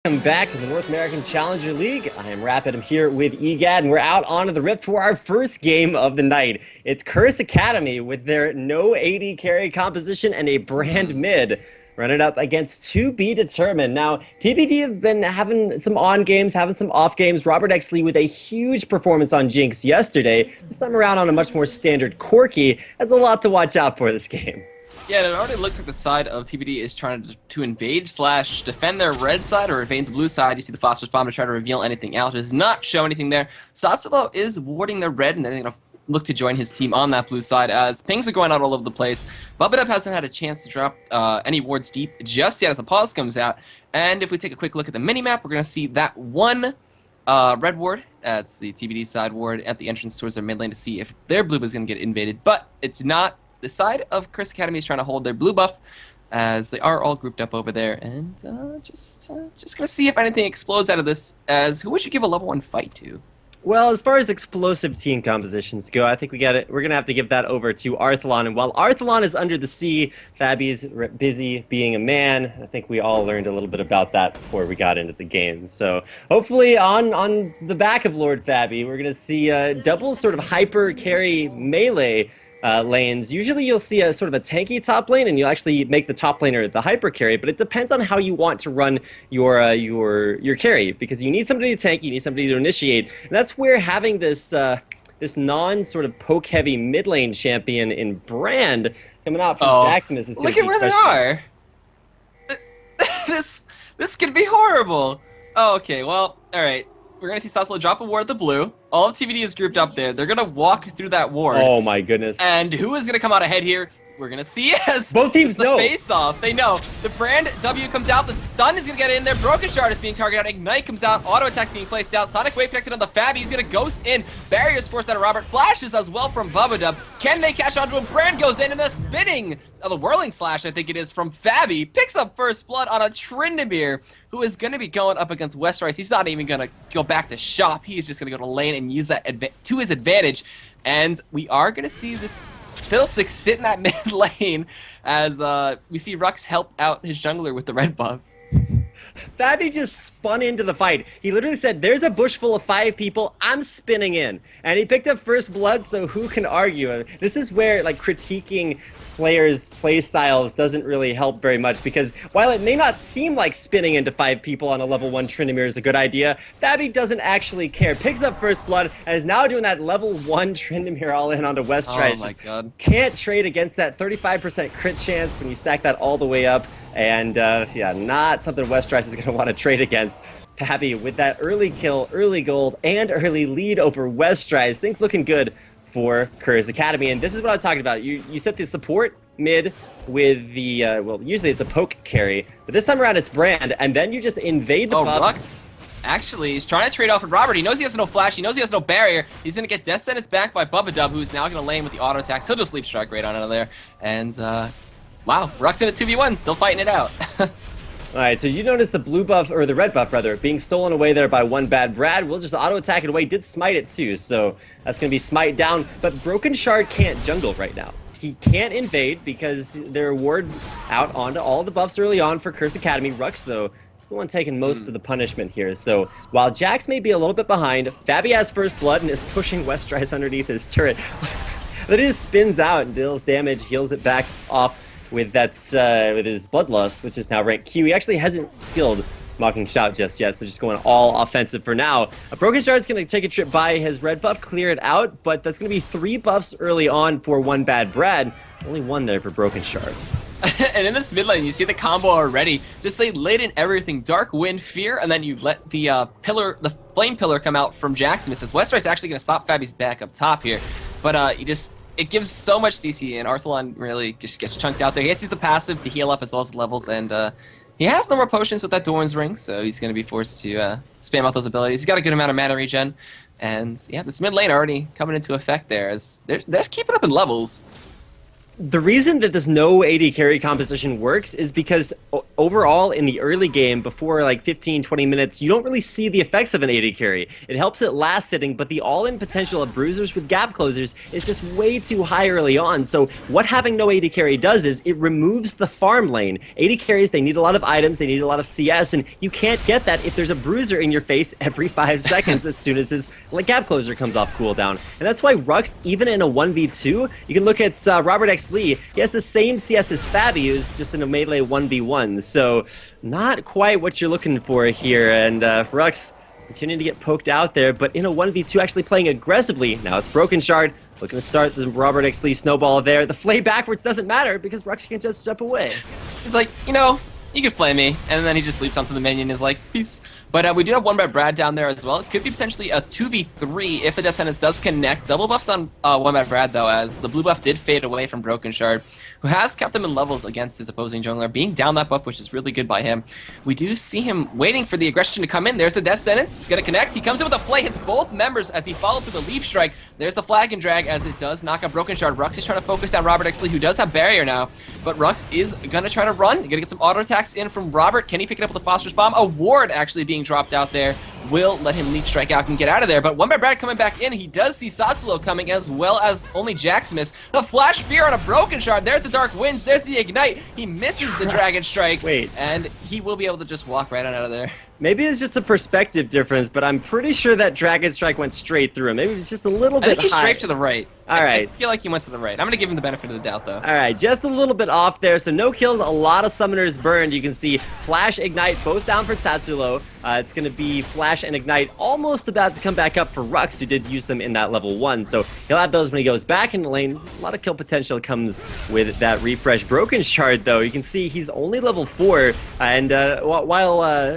Welcome back to the North American Challenger League. I am Rapid. I'm here with EGAD, and we're out onto the rip for our first game of the night. It's CrsA Academy with their no AD carry composition and a brand mid running up against to be determined. Now, TBD have been having some on games, having some off games. ROBERTxLEE with a huge performance on Jinx yesterday. This time around on a much more standard Corki. Has a lot to watch out for this game. Yeah, it already looks like the side of TBD is trying to invade / defend their red side or invade the blue side. You see the phosphorus bomb to try to reveal anything out. It does not show anything there. Tsatsulow is warding their red, and they're going to look to join his team on that blue side as pings are going out all over the place. Bubbadub hasn't had a chance to drop any wards deep just yet as the pause comes out. And if we take a quick look at the minimap, we're going to see that one red ward. That's the TBD side ward at the entrance towards their mid lane to see if their blue is going to get invaded, but it's not. The side of CrsA Academy is trying to hold their blue buff as they are all grouped up over there, and just gonna see if anything explodes out of this. As who would you give a level 1 fight to? Well, as far as explosive team compositions go, I think we're gonna have to give that over to Arthelon. And while Arthelon is under the sea, fabbyy's busy being a man. I think we all learned a little bit about that before we got into the game. So hopefully on the back of Lord Fabby, we're gonna see double sort of hyper carry melee lanes. Usually you'll see a sort of a tanky top lane, and you'll actually make the top laner the hyper carry, but it depends on how you want to run your carry, because you need somebody to tank, you need somebody to initiate, and that's where having this this non sort of poke heavy mid lane champion in Brand coming out from Jaximus is going to be look at where they are. This could be horrible. Oh, okay, well, all right. We're going to see Tsatsulow drop a ward at the blue. All of TBD is grouped up there. They're going to walk through that ward. Oh my goodness. And who is going to come out ahead here? We're going to see as both teams know. Face-off. They know. The Brand W comes out. The stun is going to get in there. BrokenShard is being targeted out. Ignite comes out. Auto attack's being placed out. Sonic Wave connected on the Fabby. He's going to ghost in. Barriers forced out of Robert. Flashes as well from Bubbadub. Can they catch onto him? Brand goes in, and the spinning, the whirling slash, I think it is, from Fabby picks up first blood on a Tryndamere, who is going to be going up against Westrice. He's not even going to go back to shop. He is just going to go to lane and use that to his advantage. And we are going to see this Fiddlestick sit in that mid lane as we see Rhux help out his jungler with the red buff. Fabby just spun into the fight. He literally said, there's a bush full of 5 people, I'm spinning in. And he picked up first blood, so who can argue? This is where like critiquing players' play styles doesn't really help very much, because while it may not seem like spinning into 5 people on a level 1 Tryndamere is a good idea, Fabby doesn't actually care. Picks up first blood and is now doing that level 1 Tryndamere all in onto Westrice. Oh my god. Can't trade against that 35% crit chance when you stack that all the way up. And yeah, not something Westrice is going to want to trade against. Fabby with that early kill, early gold, and early lead over Westrice. Things looking good for CrsA Academy. And this is what I was talking about. You set the support mid with the, well, usually it's a poke carry, but this time around it's Brand, and then you just invade the buffs. Rhux actually he's trying to trade off with Robert. He knows he has no flash, he knows he has no barrier. He's going to get death sentence back by Bubbadub, who's now going to lane with the auto attacks. He'll just leap strike right on out of there. And, wow, Rhux in a 2v1, still fighting it out. Alright, so you notice the blue buff, or the red buff rather, being stolen away there by OneBadBrad. We'll just auto attack it away. Did smite it too, so that's going to be smite down. But BrokenShard can't jungle right now. He can't invade because there are wards out onto all the buffs early on for CrsA Academy. Rhux, though, is the one taking most of the punishment here. So while Jax may be a little bit behind, Fabby has first blood and is pushing Westrice underneath his turret. Then he just spins out and deals damage, heals it back off with with his Bloodlust, which is now rank Q. He actually hasn't skilled Mocking Shout just yet, so just going all offensive for now. BrokenShard's going to take a trip by his red buff, clear it out, but that's going to be 3 buffs early on for OneBadBrad. Only 1 there for BrokenShard. And in this mid lane, you see the combo already. Just they laid in everything. Dark Wind, Fear, and then you let the the Flame Pillar come out from Jaximus. As Westrice actually going to stop Fabby's back up top here. But it gives so much CC, and Arthelon really just gets chunked out there. He has to use the passive to heal up as well as the levels, and he has no more potions with that Doran's Ring, so he's going to be forced to spam out those abilities. He's got a good amount of mana regen, and yeah, this mid lane already coming into effect there, as they're keeping up in levels. The reason that this no AD carry composition works is because overall in the early game, before like 15, 20 minutes, you don't really see the effects of an AD carry. It helps it last sitting, but the all-in potential of bruisers with gap closers is just way too high early on. So what having no AD carry does is it removes the farm lane. AD carries, they need a lot of items, they need a lot of CS, and you can't get that if there's a bruiser in your face every 5 seconds as soon as his gap closer comes off cooldown. And that's why Rhux, even in a 1v2, you can look at ROBERTxLEE, he has the same CS as fabbbyyy, who's just in a melee 1v1. So not quite what you're looking for here, and Rhux continuing to get poked out there, but in a 1v2 actually playing aggressively. Now it's BrokenShard looking to start the ROBERTxLEE snowball there. The flay backwards doesn't matter because Rhux can just jump away. He's like, you know, you can flay me, and then he just leaps onto the minion and is like, peace. But we do have OneBadBrad down there as well. It could be potentially a 2v3 if the Death Sentence does connect. Double buffs on OneBadBrad, though, as the blue buff did fade away from BrokenShard, who has kept him in levels against his opposing jungler, being down that buff, which is really good by him. We do see him waiting for the aggression to come in. There's the Death Sentence, gonna connect. He comes in with a flay, hits both members as he followed through the leap strike. There's the flag and drag as it does knock out BrokenShard. Rhux is trying to focus down ROBERTxLEE, who does have barrier now, but Rhux is gonna try to run. Gonna get some auto attacks in from Robert. Can he pick it up with a phosphorus bomb? A ward actually being dropped out there will let him leap strike out and get out of there. But OneBadBrad coming back in, he does see Tsatsulow coming, as well as only Jaximus. The flash fear on a BrokenShard. There's the Dark Winds, there's the Ignite. He misses the Dragon Strike. Wait. And he will be able to just walk right on out of there. Maybe it's just a perspective difference, but I'm pretty sure that Dragon Strike went straight through him. Maybe it's just a little bit high. I think he strafed to the right. All right. I feel like he went to the right. I'm going to give him the benefit of the doubt, though. All right, just a little bit off there. So no kills, a lot of summoners burned. You can see Flash, Ignite, both down for Tsatsulow. It's going to be Flash and Ignite almost about to come back up for Rhux, who did use them in that level 1. So he'll have those when he goes back in the lane. A lot of kill potential comes with that refresh. BrokenShard, though, you can see he's only level 4. And while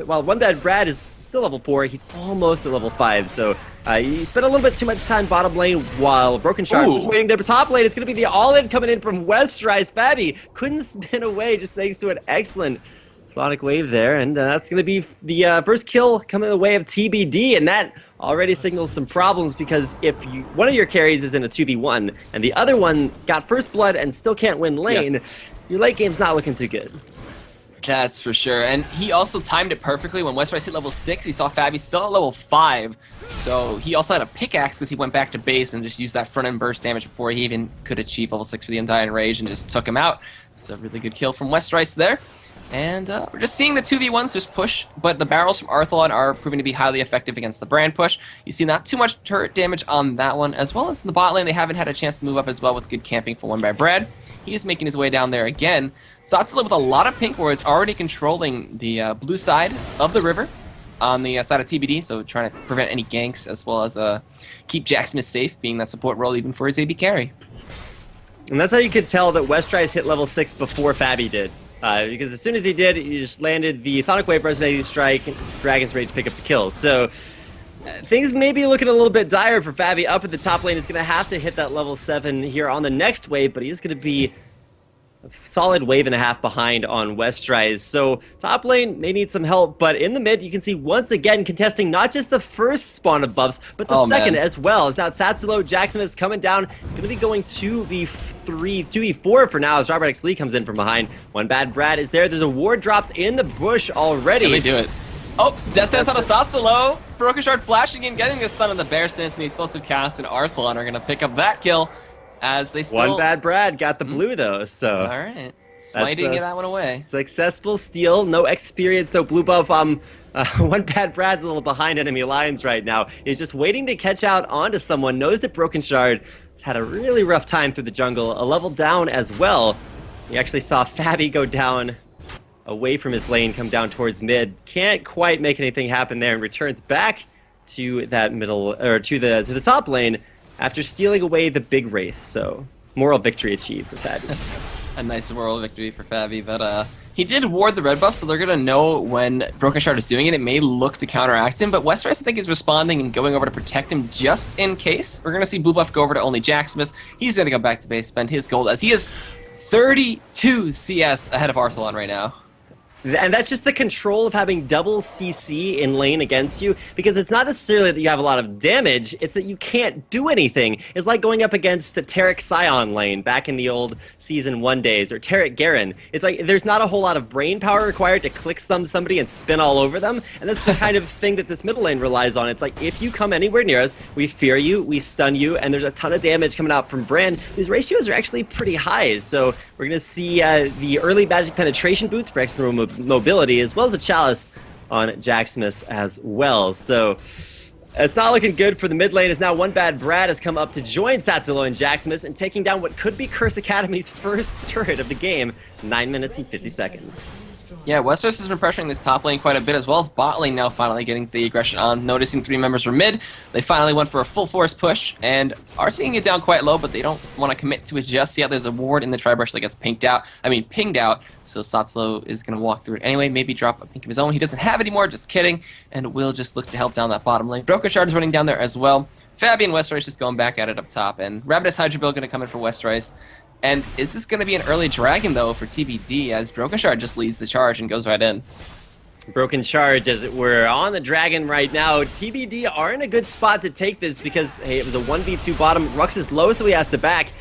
OneBadBrad is still level 4, he's almost at level 5. So he spent a little bit too much time bottom lane while BrokenShard was waiting there. But top lane, it's going to be the all-in coming in from Westrice. fabbbyyy couldn't spin away just thanks to an excellent Sonic Wave there. And that's going to be the first kill coming in the way of TBD. And that already signals some problems, because if one of your carries is in a 2v1 and the other one got first blood and still can't win lane, your late game's not looking too good. That's for sure. And he also timed it perfectly. When Westrice hit level 6, we saw fabbbyyy still at level 5. So he also had a pickaxe because he went back to base and just used that front end burst damage before he even could achieve level 6 for the entire enrage, and just took him out. So really good kill from Westrice there. And we're just seeing the 2v1s just push, but the barrels from Arthelon are proving to be highly effective against the brand push. You see not too much turret damage on that one, as well as in the bot lane. They haven't had a chance to move up as well with good camping for OneBadBrad. He is making his way down there again. Tsatsulow with a lot of pink wards already controlling the blue side of the river on the side of TBD, so trying to prevent any ganks, as well as keep Jaximus safe, being that support role even for his AB carry. And that's how you could tell that Westrice hit level 6 before fabbbyyy did. Because as soon as he did, he just landed the Sonic Wave Resonating Strike, and Dragon's Rage to pick up the kill. So things may be looking a little bit dire for fabbbyyy. Up at the top lane, he's going to have to hit that level 7 here on the next wave, but he's going to be a solid wave and a half behind on Westrice. So top lane, they need some help, but in the mid, you can see once again contesting not just the first spawn of buffs, but the second as well. It's now Tsatsulow, Jaximus coming down. It's going to be going 2v3, 2v4 for now as ROBERTxLEE comes in from behind. OneBadBrad is there. There's a ward dropped in the bush already. Can they do it? Oh, Death Stance on a Tsatsulow. BrokenShard flashing in, getting the stun on the Bear Stance, and the explosive cast, and Arthelon are going to pick up that kill. As they still... OneBadBrad got the blue, though, so... All right. Smiting that one away. Successful steal. No experience, though. Blue buff. OneBadBrad's a little behind enemy lines right now. He's just waiting to catch out onto someone. Knows that BrokenShard has had a really rough time through the jungle. A level down as well. He actually saw fabbbyyy go down away from his lane, come down towards mid. Can't quite make anything happen there, and returns back to that middle, or to the top lane, after stealing away the big wraith. So moral victory achieved for fabbbyyy. A nice moral victory for fabbbyyy, but he did ward the red buff, so they're gonna know when BrokenShard is doing it. It may look to counteract him, but Westrice, I think, is responding and going over to protect him just in case. We're gonna see blue buff go over to only Jaximus. He's gonna go back to base, spend his gold, as he is 32 CS ahead of Arthelon right now. And that's just the control of having double CC in lane against you, because it's not necessarily that you have a lot of damage, it's that you can't do anything. It's like going up against a Taric Scion lane back in the old Season 1 days, or Taric Garen. It's like there's not a whole lot of brain power required to click stun somebody and spin all over them, and that's the kind of thing that this middle lane relies on. It's like, if you come anywhere near us, we fear you, we stun you, and there's a ton of damage coming out from Brand. These ratios are actually pretty high, so we're going to see the early magic penetration boots for extra mobility, as well as a chalice on Jaximus as well. So it's not looking good for the mid lane, as now OneBadBrad has come up to join Tsatsulow and Jaximus and taking down what could be CrsA Academy's first turret of the game. 9 minutes and 50 seconds. Yeah, Westrice has been pressuring this top lane quite a bit, as well as bot lane now finally getting the aggression on. Noticing 3 members were mid, they finally went for a full force push and are seeing it down quite low, but they don't want to commit to it just yet. There's a ward in the tri-brush that gets pinged out, so Tsatsulow is going to walk through it anyway, maybe drop a pink of his own. He doesn't have any more, just kidding, and will just look to help down that bottom lane. BrokenShard is running down there as well. fabbbyyy and Westrice just going back at it up top, and Rapidus Hydra Bill going to come in for Westrice. And is this going to be an early dragon, though, for TBD, as BrokenShard just leads the charge and goes right in? BrokenShard, as it were, on the dragon right now. TBD are in a good spot to take this because, hey, it was a 1v2 bottom. Rhux is low, so he has to back.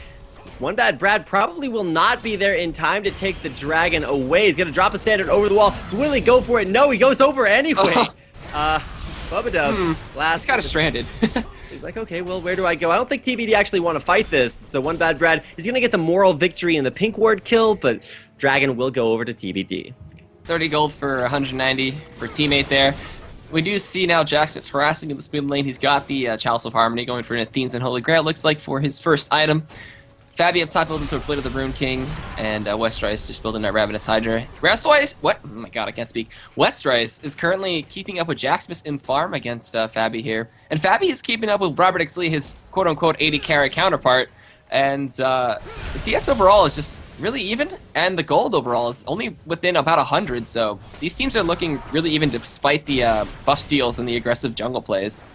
OneBadBrad probably will not be there in time to take the dragon away. He's going to drop a standard over the wall. Will he go for it? No, he goes over anyway. Bubbadub, last... He's kind of stranded. He's like, okay, well, where do I go? I don't think TBD actually want to fight this. So OneBadBrad is going to get the moral victory in the pink ward kill, but Dragon will go over to TBD. 30 gold for 190 for teammate there. We do see now Jaximus harassing in the mid lane. He's got the Chalice of Harmony going for an Athenes and Holy Grail, looks like, for his first item. fabbbyyy up top building to a Blade of the Rune King, and Westrice just building that Ravenous Hydra. Westrice, what? Oh my god, I can't speak. Westrice is currently keeping up with Jaximus in farm against fabbbyyy here. And fabbbyyy is keeping up with ROBERTxLEE, his quote-unquote 80 carry counterpart. And the CS overall is just really even, and the gold overall is only within about 100, so these teams are looking really even despite the buff steals and the aggressive jungle plays.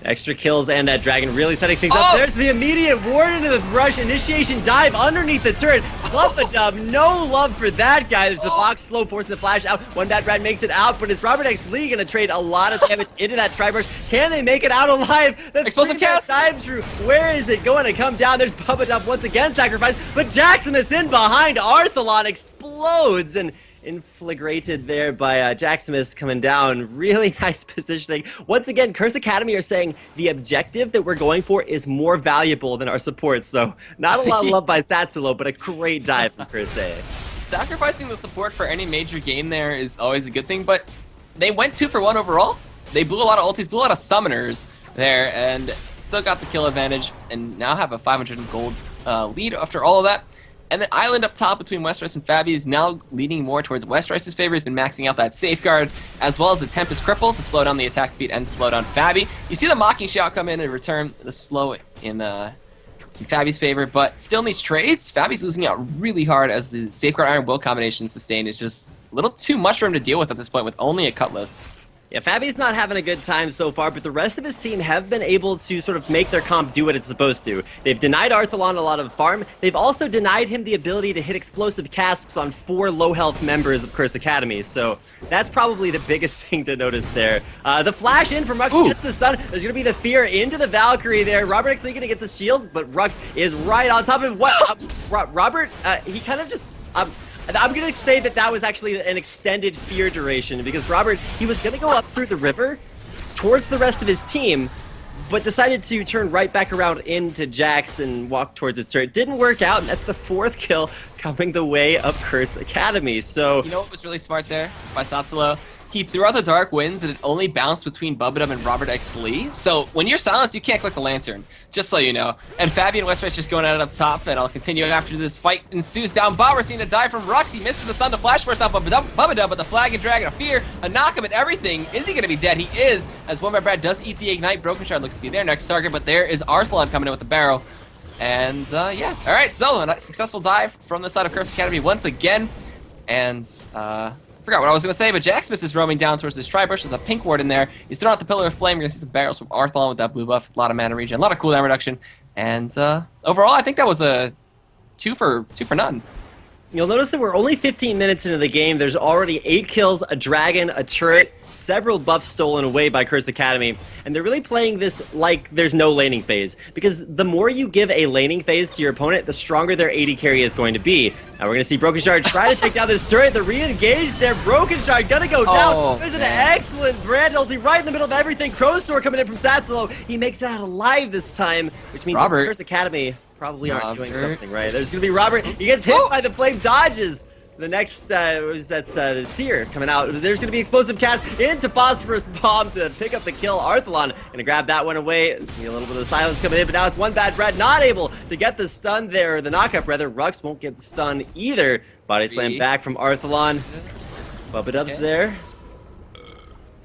Extra kills and that dragon really setting things up. There's the immediate ward into the rush. Initiation dive underneath the turret. Bubbadub, no love for that guy. There's the box slow forcing the flash out. OneBadBrad makes it out, but is ROBERTxLEE going to trade a lot of damage into that tri-burst? Can they make it out alive? The explosive cast dive through. Where is it going to come down? There's Bubbadub once again sacrificed, but Jaximus in behind. Arthelon explodes and inflagrated there by Jaximus coming down. Really nice positioning. Once again, CrsA Academy are saying the objective that we're going for is more valuable than our support, so not a lot of love by Tsatsulow, but a great dive from CrsA. Sacrificing the support for any major game there is always a good thing, but they went 2 for 1 overall. They blew a lot of ultis, blew a lot of summoners there, and still got the kill advantage, and now have a 500 gold lead after all of that. And the island up top between Westrice and fabbbyyy is now leaning more towards Westrice's favor. He's been maxing out that safeguard, as well as the Tempest Cripple to slow down the attack speed and slow down fabbbyyy. You see the Mocking Shout come in and return the slow in fabbyy's favor, but still needs trades. fabbyy's losing out really hard as the Safeguard Iron Will combination sustained is just a little too much for him to deal with at this point with only a Cutlass. Yeah, fabbby's not having a good time so far, but the rest of his team have been able to sort of make their comp do what it's supposed to. They've denied Arthelon a lot of farm. They've also denied him the ability to hit explosive casks on 4 low-health members of CrsA Academy, so that's probably the biggest thing to notice there. The flash in from Rhux gets the stun. There's going to be the fear into the Valkyrie there. ROBERTxLEE going to get the shield, but Rhux is right on top of him. What? Robert, he kind of just... I'm going to say that that was actually an extended fear duration, because Robert, he was going to go up through the river towards the rest of his team, but decided to turn right back around into Jax and walk towards his turret. Didn't work out, and that's the 4th kill coming the way of CrsA Academy. So you know what was really smart there by Tsatsulow? He threw out the Dark Winds and it only bounced between Bubbadub and ROBERTxLEE. So when you're silenced, you can't click the Lantern, just so you know. And fabbbyyy and Westrice just going at it up top, and I'll continue after this fight ensues down bot. We're seeing a dive from Rhux. He misses the stun to flash first off Bubbadub, but the Flag and Dragon of Fear, a knock him and everything. Is he going to be dead? He is, as OneBadBrad does eat the Ignite. BrokenShard looks to be their next target, but there is Arthelon coming in with the barrel. And yeah, all right, so a successful dive from the side of CrsA Academy once again. And forgot what I was going to say, but Jaximus is roaming down towards this tri-bush. There's a pink ward in there. He's throwing out the Pillar of Flame. You're going to see some barrels from Arthelon with that blue buff. A lot of mana regen, a lot of cooldown reduction. And overall, I think that was a two for none. You'll notice that we're only 15 minutes into the game. There's already 8 kills, a dragon, a turret, several buffs stolen away by CrsA Academy, and they're really playing this like there's no laning phase, because the more you give a laning phase to your opponent, the stronger their AD carry is going to be. Now we're going to see BrokenShard try to take down this turret. They're re-engaged there. BrokenShard gonna go down. There's an excellent brand ulti right in the middle of everything. Crowstorm coming in from Tsatsulow. He makes it out alive this time, which means that CrsA Academy probably aren't doing something right. There's going to be Robert. He gets hit by the flame, dodges. The next the Seer coming out. There's going to be explosive cast into Phosphorus Bomb to pick up the kill. Arthelon going to grab that one away. There's going to be a little bit of silence coming in, but now it's OneBadBrad not able to get the stun there, or the knockup rather. Rhux won't get the stun either. Body slam back from Arthelon. Bubbadub's there.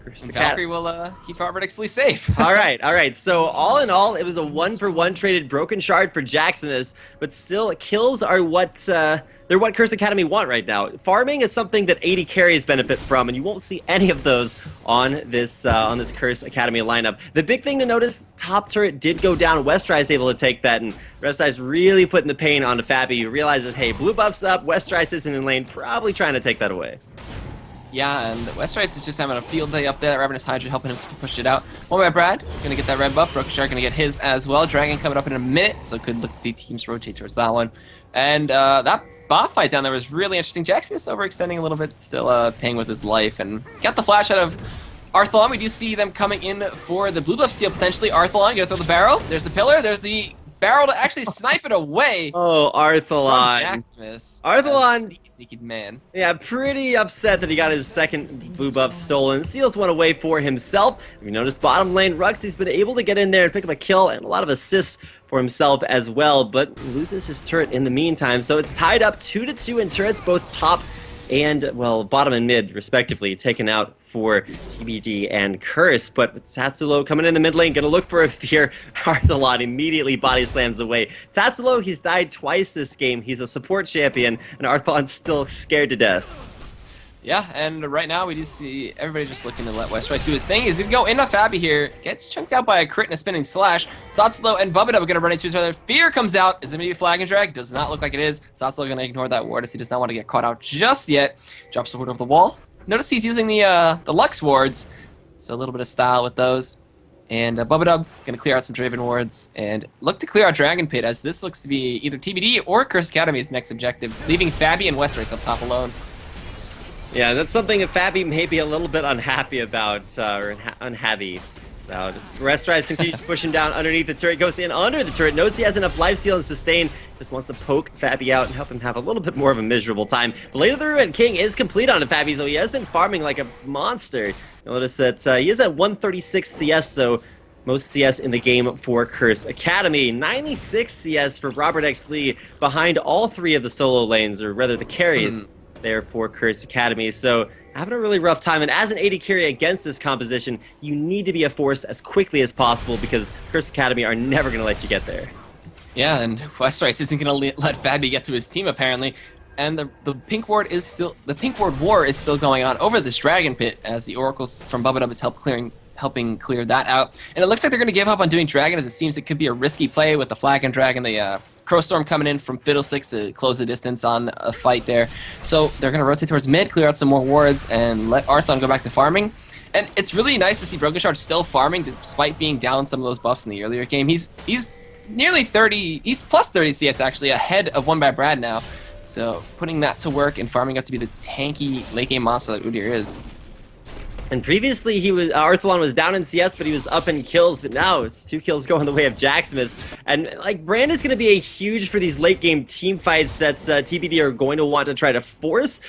Valkyrie will keep ROBERTxLEE safe. all right. So all in all, it was a 1-for-1 traded BrokenShard for Jaximus, but still kills are what they're what CrsA Academy want right now. Farming is something that AD carries benefit from, and you won't see any of those on this CrsA Academy lineup. The big thing to notice: top turret did go down. Westrice able to take that, and Westrice really putting the pain onto fabbbyyy, who realizes, hey, blue buff's up. Westrice isn't in lane, probably trying to take that away. Yeah, and Westrice is just having a field day up there. Ravenous Hydra helping him push it out. OneBadBrad gonna get that red buff. BrokenShard gonna get his as well. Dragon coming up in a minute, so could look to see teams rotate towards that one. And that bot fight down there was really interesting. Jaximus overextending a little bit, still paying with his life, and got the flash out of Arthelon. We do see them coming in for the blue buff steal potentially. Arthelon gonna throw the barrel. There's the pillar. There's the barrel to actually snipe it away. Oh, Arthelon. Jaximus. Arthelon. Sneaky man. Yeah, pretty upset that he got his second blue buff stolen. Steals one away for himself. If you notice bottom lane, Rhux, he's been able to get in there and pick up a kill and a lot of assists for himself as well, but loses his turret in the meantime. So it's tied up 2-2 in turrets, both top and, well, bottom and mid, respectively, taken out for TBD and CrsA. But with Tsatsulow coming in the mid lane, gonna look for a fear. Arthelon immediately body slams away. Tsatsulow, he's died twice this game. He's a support champion, and Arthelon's still scared to death. Yeah, and right now we do see everybody just looking to let Westrice do his thing. He's gonna go into fabbbyyy here, gets chunked out by a crit and a spinning slash. Tsatsulow and Bubbadub are gonna run into each other. Fear comes out. Is it gonna be a flag and drag? Does not look like it is. Tsatsulow gonna ignore that ward as he does not want to get caught out just yet. Drops the ward over the wall. Notice he's using the Lux wards, so a little bit of style with those. And Bubbadub gonna clear out some Draven wards and look to clear out Dragon Pit, as this looks to be either TBD or CrsA Academy's next objective, leaving fabbbyyy and Westrice up top alone. Yeah, that's something that fabbbyyy may be a little bit unhappy about, or unhappy about. Westrice continues to push him down underneath the turret, goes in under the turret, notes he has enough lifesteal and sustain, just wants to poke fabbbyyy out and help him have a little bit more of a miserable time. But later the Ruined King is complete on fabbbyyy, so he has been farming like a monster. You'll notice that he is at 136 CS, so most CS in the game for CrsA Academy. 96 CS for ROBERTxLEE behind all three of the solo lanes, or rather the carries. There for CrsA Academy, so having a really rough time. And as an AD carry against this composition, you need to be a force as quickly as possible, because CrsA Academy are never going to let you get there. Yeah, and Westrice isn't going to let fabbbyyy get to his team apparently. And the pink ward war is still going on over this Dragon Pit, as the oracles from Bubbadub is helping clear that out. And it looks like they're going to give up on doing Dragon, as it seems it could be a risky play with the flag and dragon. The Crowstorm coming in from Fiddlestick to close the distance on a fight there. So they're going to rotate towards mid, clear out some more wards, and let Arthelon go back to farming. And it's really nice to see BrokenShard still farming despite being down some of those buffs in the earlier game. He's nearly 30, he's plus 30 CS actually, ahead of OneBadBrad now. So putting that to work and farming up to be the tanky late game monster that Udyr is. And previously, Arthelon was down in CS, but he was up in kills. But now it's 2 kills going the way of Jaximus. And like, Brand is going to be a huge for these late game team fights that TBD are going to want to try to force.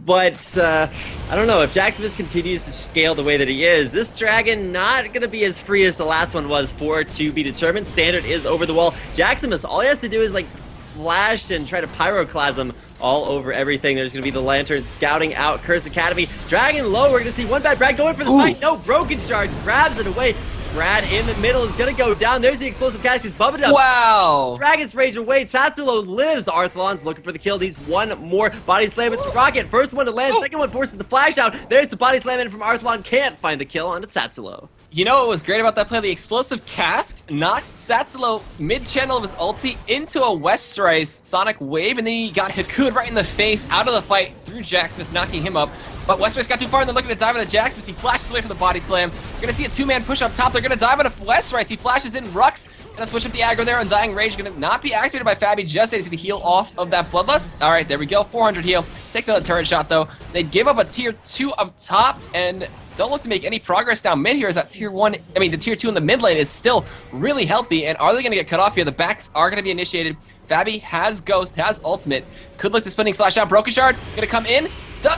But I don't know, if Jaximus continues to scale the way that he is, this dragon not going to be as free as the last one was for to be determined. Standard is over the wall. Jaximus, all he has to do is like flash and try to pyroclasm all over everything. There's going to be the Lantern scouting out CrsA Academy. Dragon low, we're going to see OneBadBrad going for the fight. No, BrokenShard grabs it away. Brad in the middle is going to go down. There's the explosive cast. Bubbadub. Wow. Dragon's Rage away. Tsatsulow lives. Arthelon's looking for the kill. Needs one more body slam. It's Rocket. First one to land. Second one forces the flash out. There's the body slam in from Arthelon. Can't find the kill onto Tsatsulow. You know what was great about that play? The explosive cask knocked Tsatsulow mid-channel of his ulti into a Westrice Sonic Wave, and then he got Hakud right in the face, out of the fight, through Jaximus, knocking him up. But Westrice got too far, and they're looking to dive on the Jaximus. He flashes away from the body slam. You're going to see a two-man push up top. They're going to dive on a Westrice. He flashes in. Rhux going to switch up the aggro there. Undying Rage going to not be activated by fabbbyyy just as he's going to heal off of that Bloodlust. All right, there we go. 400 heal. Takes another turret shot, though. They give up a tier 2 up top, and don't look to make any progress down mid here as that the tier 2 in the mid lane is still really healthy. And are they going to get cut off here? The backs are going to be initiated. fabbbyyy has Ghost, has Ultimate. Could look to Spinning Slash out. BrokenShard going to come in.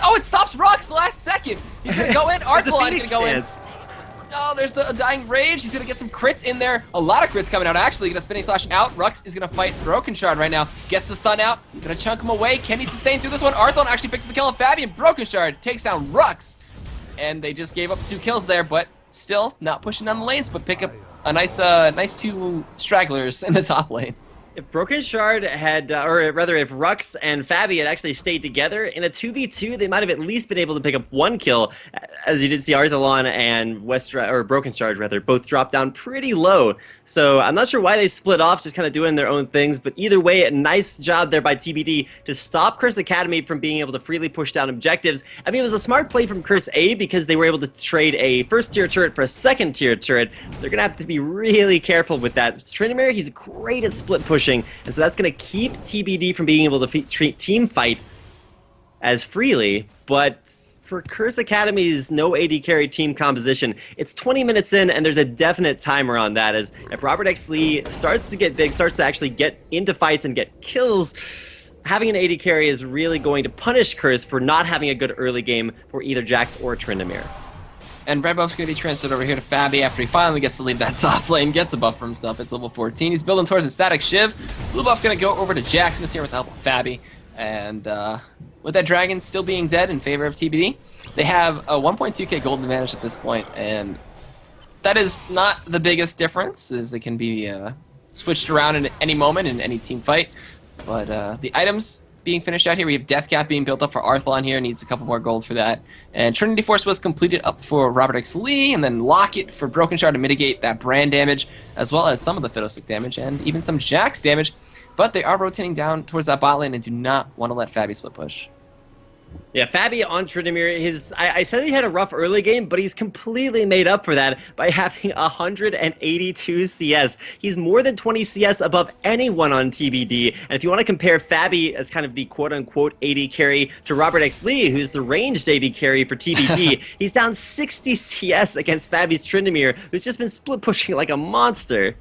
Oh, it stops Rhux last second. He's going to go in. Arthelon going to go in. Oh, there's the Undying Rage. He's going to get some crits in there. A lot of crits coming out, actually. Going to Spinning Slash out. Rhux is going to fight BrokenShard right now. Gets the stun out. Going to chunk him away. Can he sustain through this one? Arthelon actually picks up the kill on fabbbyyy, and BrokenShard takes down Rhux. And they just gave up 2 kills there, but still not pushing down the lanes, but pick up a nice 2 stragglers in the top lane. If BrokenShard had, or rather if Rhux and fabbbyyy had actually stayed together, in a 2v2, they might have at least been able to pick up 1 kill. As you did see, Arthelon and BrokenShard rather, both dropped down pretty low. So I'm not sure why they split off, just kind of doing their own things. But either way, a nice job there by TBD to stop CrsA Academy from being able to freely push down objectives. I mean, it was a smart play from CrsA because they were able to trade a first-tier turret for a second-tier turret. They're going to have to be really careful with that. Tryndamere, he's great at split pushing. And so that's going to keep TBD from being able to team fight as freely. But for CrsA Academy's no AD carry team composition, it's 20 minutes in, and there's a definite timer on that. As if ROBERTxLEE starts to get big, starts to actually get into fights and get kills, having an AD carry is really going to punish CrsA for not having a good early game for either Jax or Tryndamere. And red buff's going to be transferred over here to fabbbyyy after he finally gets to leave that top lane, gets a buff for himself. It's level 14. He's building towards a static shiv. Blue buff going to go over to Jaximus here with the help of fabbbyyy. And with that dragon still being dead in favor of TBD, they have a 1.2k gold advantage at this point, and that is not the biggest difference, as they can be switched around in any moment in any team fight. But the items being finished out here, we have Death Cap being built up for Arthelon here, needs a couple more gold for that. And Trinity Force was completed up for ROBERTxLEE, and then Locket for BrokenShard to mitigate that brand damage, as well as some of the Fiddlestick damage, and even some Jax damage. But they are rotating down towards that bot lane and do not want to let fabbbyyy split push. Yeah, fabbbyyy on Tryndamere, I said he had a rough early game, but he's completely made up for that by having 182 CS. He's more than 20 CS above anyone on TBD. And if you want to compare fabbbyyy as kind of the quote-unquote AD carry to ROBERTxLEE, who's the ranged AD carry for TBD, he's down 60 CS against fabbyy's Tryndamere, who's just been split pushing like a monster.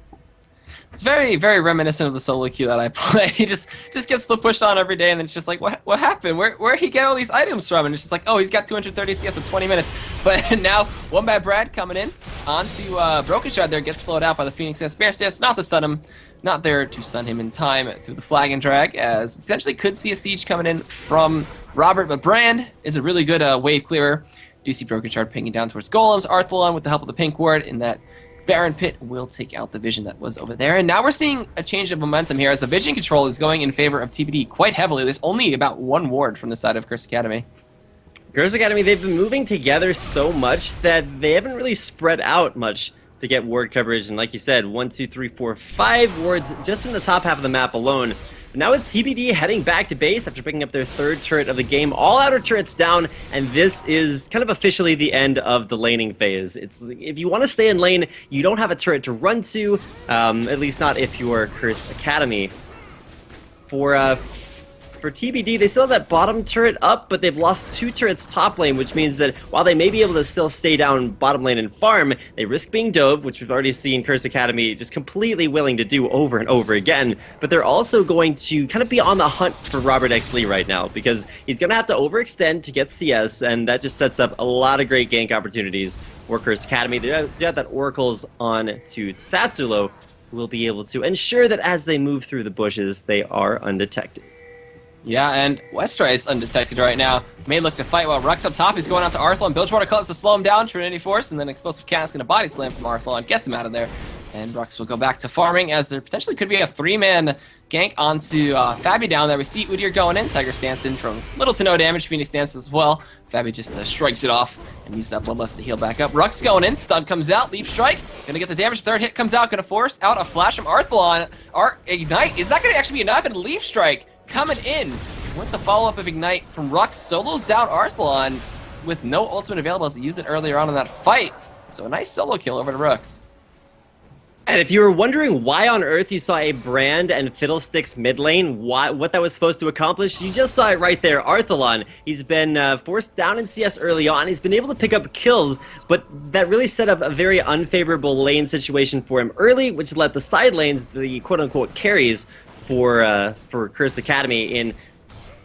It's very, very reminiscent of the solo queue that I play. He just gets split pushed on every day, and then it's just like, what happened? Where'd he get all these items from? And it's just like, oh, he's got 230 CS in 20 minutes. But now, OneBadBrad coming in onto BrokenShard there, gets slowed out by the Phoenix and Spare Stance, not to stun him, not there to stun him in time through the flag and drag, as potentially could see a siege coming in from Robert, but Brand is a really good wave clearer. Do see BrokenShard pinging down towards Golems. Arthelon with the help of the pink ward in that Baron Pit will take out the vision that was over there. And now we're seeing a change of momentum here as the vision control is going in favor of TBD quite heavily. There's only about 1 ward from the side of CrsA Academy. CrsA Academy, they've been moving together so much that they haven't really spread out much to get ward coverage. And like you said, 1, 2, 3, 4, 5 wards just in the top half of the map alone. But now with TBD heading back to base after picking up their 3rd turret of the game, all outer turrets down, and this is kind of officially the end of the laning phase. It's if you want to stay in lane, you don't have a turret to run to, at least not if you're CrsA Academy. For TBD, they still have that bottom turret up, but they've lost 2 turrets top lane, which means that while they may be able to still stay down bottom lane and farm, they risk being dove, which we've already seen CrsA Academy just completely willing to do over and over again. But they're also going to kind of be on the hunt for ROBERTxLEE right now, because he's going to have to overextend to get CS, and that just sets up a lot of great gank opportunities for CrsA Academy. They have that Oracles on to Tsatsulow, who will be able to ensure that as they move through the bushes, they are undetected. Yeah, and Westrice undetected right now. May look to fight while Rhux up top. He's going out to Arthelon. Bilgewater Cutlass to slow him down. Trinity Force, and then Explosive Cask and a body slam from Arthelon gets him out of there. And Rhux will go back to farming, as there potentially could be a 3-man gank onto fabbbyyy down there. We see Udyr going in. Tiger stance in from little to no damage. Phoenix stance as well. fabbbyyy just strikes it off and uses that bloodlust to heal back up. Rhux going in. Stun comes out. Leap strike. Gonna get the damage. Third hit comes out. Gonna force out a flash from Arthelon. Ignite. Is that gonna actually be enough? And Leap strike coming in with the follow-up of Ignite from Rhux. Solos down Arthelon with no ultimate available as he used it earlier on in that fight. So a nice solo kill over to Rhux. And if you were wondering why on earth you saw a Brand and Fiddlestick's mid lane, what that was supposed to accomplish, you just saw it right there. Arthelon, he's been forced down in CS early on. He's been able to pick up kills, but that really set up a very unfavorable lane situation for him early, which let the side lanes, the quote-unquote carries for CrsA Academy in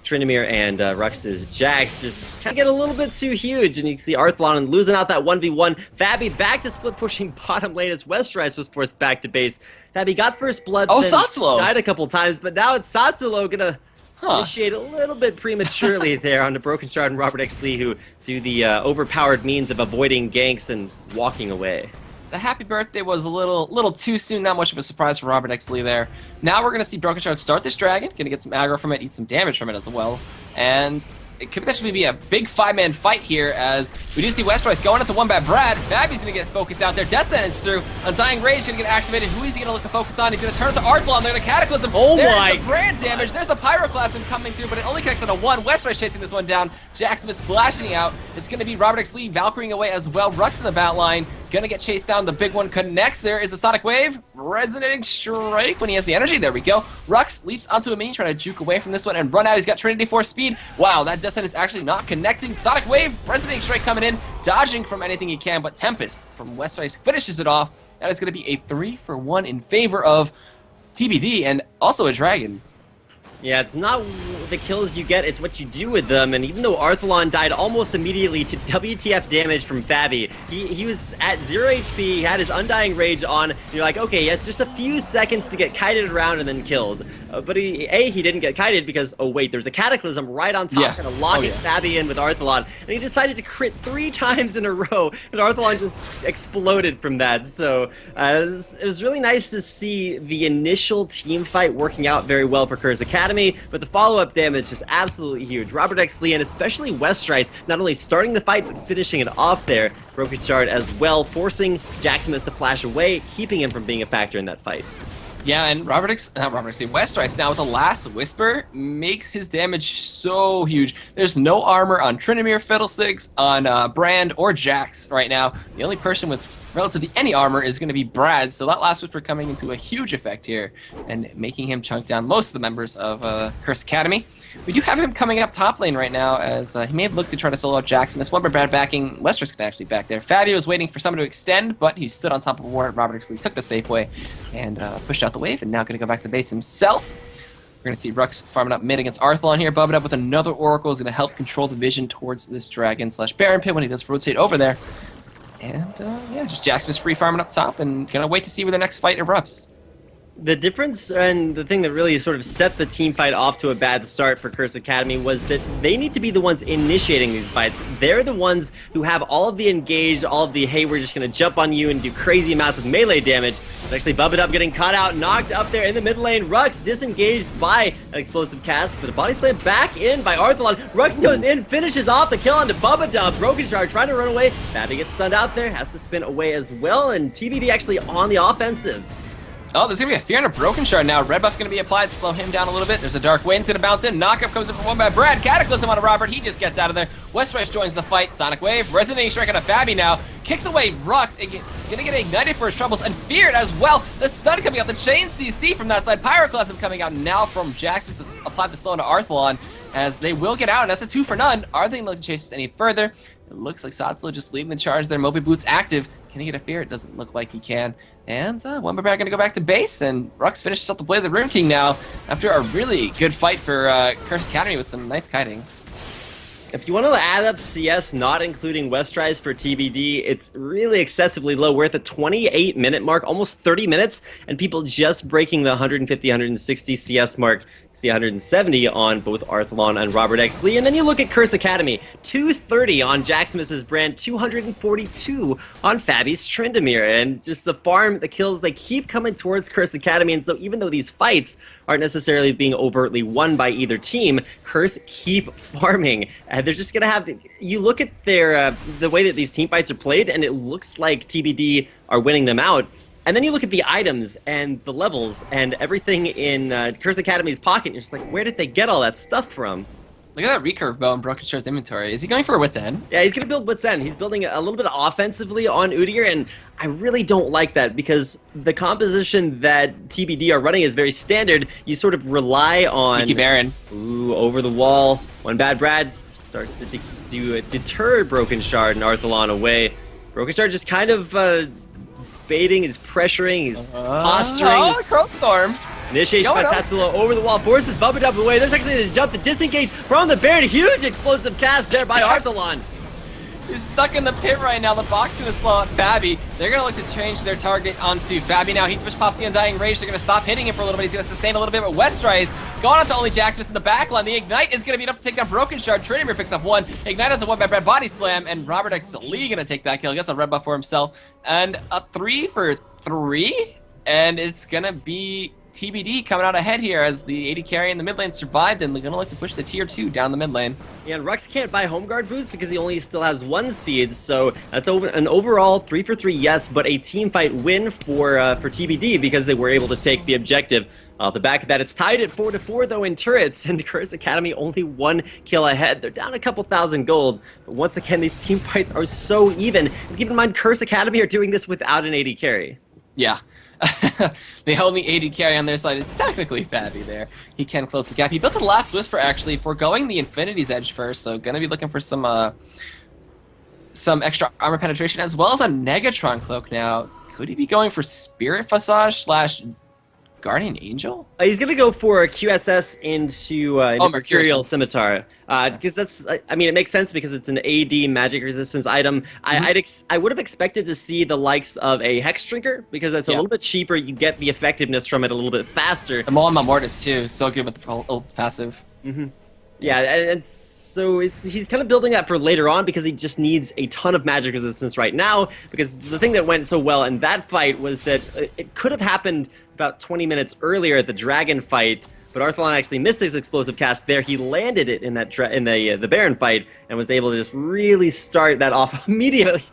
Tryndamere and Rhux's Jax just kind of get a little bit too huge, and you can see Arthelon losing out that 1v1. fabbbyyy back to split pushing bottom lane as Westrice was forced back to base. fabbbyyy got first blood, Tsatsulow died a couple times, but now it's Tsatsulow gonna initiate a little bit prematurely there on the BrokenShard and ROBERTxLEE, who do the overpowered means of avoiding ganks and walking away. The happy birthday was a little too soon, not much of a surprise for ROBERTxLEE there. Now we're going to see BrokenShard start this dragon, going to get some aggro from it, eat some damage from it as well. And it could potentially be a big 5-man fight here as we do see Westrice going into OneBadBrad. fabbbbyy's going to get focused out there. Death Sentence through. Undying Rage going to get activated. Who is he going to look to focus on? He's going to turn to Arthelon. They're going to Cataclysm. Oh There's my the Brand damage. There's the Pyroclasm coming through, but it only connects on a 1. Westrice chasing this one down. Jaximus flashing out. It's going to be ROBERTxLEE Valkyring away as well. Rhux in the bat line. Gonna get chased down. The big one connects. There is the Sonic Wave. Resonating Strike when he has the energy. There we go. Rhux leaps onto a minion, trying to juke away from this one and run out. He's got Trinity Force speed. Wow, that Death Sentence is actually not connecting. Sonic Wave, Resonating Strike coming in, dodging from anything he can, but Tempest from Westrice finishes it off. That is going to be a 3-for-1 in favor of TBD and also a dragon. Yeah, it's not the kills you get, it's what you do with them, and even though Arthelon died almost immediately to WTF damage from fabbbyyy, he was at 0 HP, he had his Undying Rage on, and you're like, okay, it's just a few seconds to get kited around and then killed. But he didn't get kited because, oh wait, there's a Cataclysm right on top, kind of locking fabbbyyy in with Arthelon, and he decided to crit 3 times in a row, and Arthelon just exploded from that. So it was really nice to see the initial team fight working out very well for CrsA Academy, but the follow-up damage is just absolutely huge. ROBERTxLEE and especially Westrice not only starting the fight, but finishing it off there. BrokenShard as well, forcing Jaximus to flash away, keeping him from being a factor in that fight. Yeah, and Westrice now with the last Whisper makes his damage so huge. There's no armor on Tryndamere, Fiddlesticks, on Brand, or Jax right now. The only person with relatively any armor is going to be Brad, so that last Whisper coming into a huge effect here and making him chunk down most of the members of CrsA Academy. We do have him coming up top lane right now as he may have looked to try to solo out Jaximus. OneBadBrad backing, Westrice can actually back there. fabbbyyy was waiting for someone to extend, but he stood on top of a ward. ROBERTxLEE took the safe way and pushed out the wave, and now going to go back to base himself. We're going to see Rhux farming up mid against Arthelon here. Bubbadub with another Oracle is going to help control the vision towards this Dragon / Baron Pit when he does rotate over there. And yeah, just Jaximus free farming up top and gonna wait to see where the next fight erupts. The difference and the thing that really sort of set the team fight off to a bad start for CrsA Academy was that they need to be the ones initiating these fights. They're the ones who have all of the engaged, all of the, hey, we're just going to jump on you and do crazy amounts of melee damage. It's actually Bubbadub getting caught out, knocked up there in the mid lane. Rhux disengaged by an explosive cast, but a body slam back in by Arthelon. Rhux goes in, finishes off the kill onto Bubbadub. BrokenShard trying to run away. fabbbyyy gets stunned out there, has to spin away as well, and TBD actually on the offensive. Oh, there's going to be a fear and a BrokenShard now. Red buff going to be applied to slow him down a little bit. There's a Dark Wind's going to bounce in. Knockup comes in from OneBadBrad. Cataclysm on a Robert. He just gets out of there. Westrice joins the fight. Sonic Wave. Resonating Strike on a fabbbyyy now. Kicks away Rhux. Going to get ignited for his troubles and feared as well. The stun coming out. The chain CC from that side. Pyroclasm coming out now from Jaximus to apply the slow into Arthelon as they will get out. And that's a 2 for none. Are they looking to chase this any further? It looks like Tsatsulow just leading the charge there. Moby Boots active. Can he get a fear? It doesn't look like he can. And OneBadBrad going to go back to base, and Rhux finishes up the Blade of the Rune King now after a really good fight for CrsA Academy with some nice kiting. If you want to add up CS, not including Westrice for TBD, it's really excessively low. We're at the 28-minute mark, almost 30 minutes, and people just breaking the 150, 160 CS mark See 170 on both Arthelon and ROBERTxLEE. And then you look at Curse Academy, 230 on Jaximus' brand, 242 on fabbbyy's Tryndamere. And just the farm, the kills, they keep coming towards Curse Academy. And so even though these fights aren't necessarily being overtly won by either team, Curse keep farming. And they're just going to have, you look at their the way that these team fights are played, and it looks like TBD are winning them out. And then you look at the items and the levels and everything in Curse Academy's pocket, and you're just like, where did they get all that stuff from? Look at that recurve bow in BrokenShard's inventory. Is he going for a Wit's End? Yeah, he's going to build Wit's End. He's building a little bit offensively on Udyr, and I really don't like that because the composition that TBD are running is very standard. You sort of rely on... Sneaky Baron. Ooh, over the wall. OneBadBrad starts to deter BrokenShard and Arthelon away. BrokenShard just kind of... baiting, he's pressuring, he's posturing. Oh, Crow Storm. Initiation by Tsatsulow over the wall, forces Bubbadub away. There's actually the jump, the disengage from the Baron. Huge explosive cast there by Arthelon. He's stuck in the pit right now. The box gonna slow out fabbbyyy. They're gonna look to change their target onto fabbbyyy now. He just pops the Undying Rage. They're gonna stop hitting him for a little bit. He's gonna sustain a little bit, but Westrice going on to only Jaximus in the back line. The Ignite is gonna be enough to take down BrokenShard. Tryndamere picks up one. Ignite onto OneBadBrad body slam, and ROBERTxLEE gonna take that kill. Gets a red buff for himself. And a 3 for 3. And it's gonna be TBD coming out ahead here as the AD carry in the mid lane survived, and they're gonna like to push the tier 2 down the mid lane. Yeah, and Rhux can't buy home guard boost because he only still has 1 speed, so that's an overall 3 for 3, yes, but a team fight win for TBD because they were able to take the objective. Off the back of that, it's tied at 4 to 4 though in turrets, and Curse Academy only 1 kill ahead. They're down a couple thousand gold, but once again, these team fights are so even. And keep in mind, Curse Academy are doing this without an AD carry. Yeah. The only AD carry on their side is technically fabbbyyy there. He can close the gap. He built the Last Whisper actually, foregoing the Infinity's Edge first, so gonna be looking for some extra armor penetration as well as a Negatron Cloak now. Could he be going for Spirit Visage / Guardian Angel? He's going to go for a QSS into Mercurial Scimitar. Because that's, I mean, it makes sense because it's an AD magic resistance item. I would have expected to see the likes of a Hex Drinker because that's a little bit cheaper. You get the effectiveness from it a little bit faster. And Maul and Mortis too, so good with the ult passive. Yeah, and so he's kind of building that for later on because he just needs a ton of magic resistance right now, because the thing that went so well in that fight was that it could have happened about 20 minutes earlier at the Dragon fight, but Arthelon actually missed his explosive cast there. He landed it in that the Baron fight and was able to just really start that off immediately.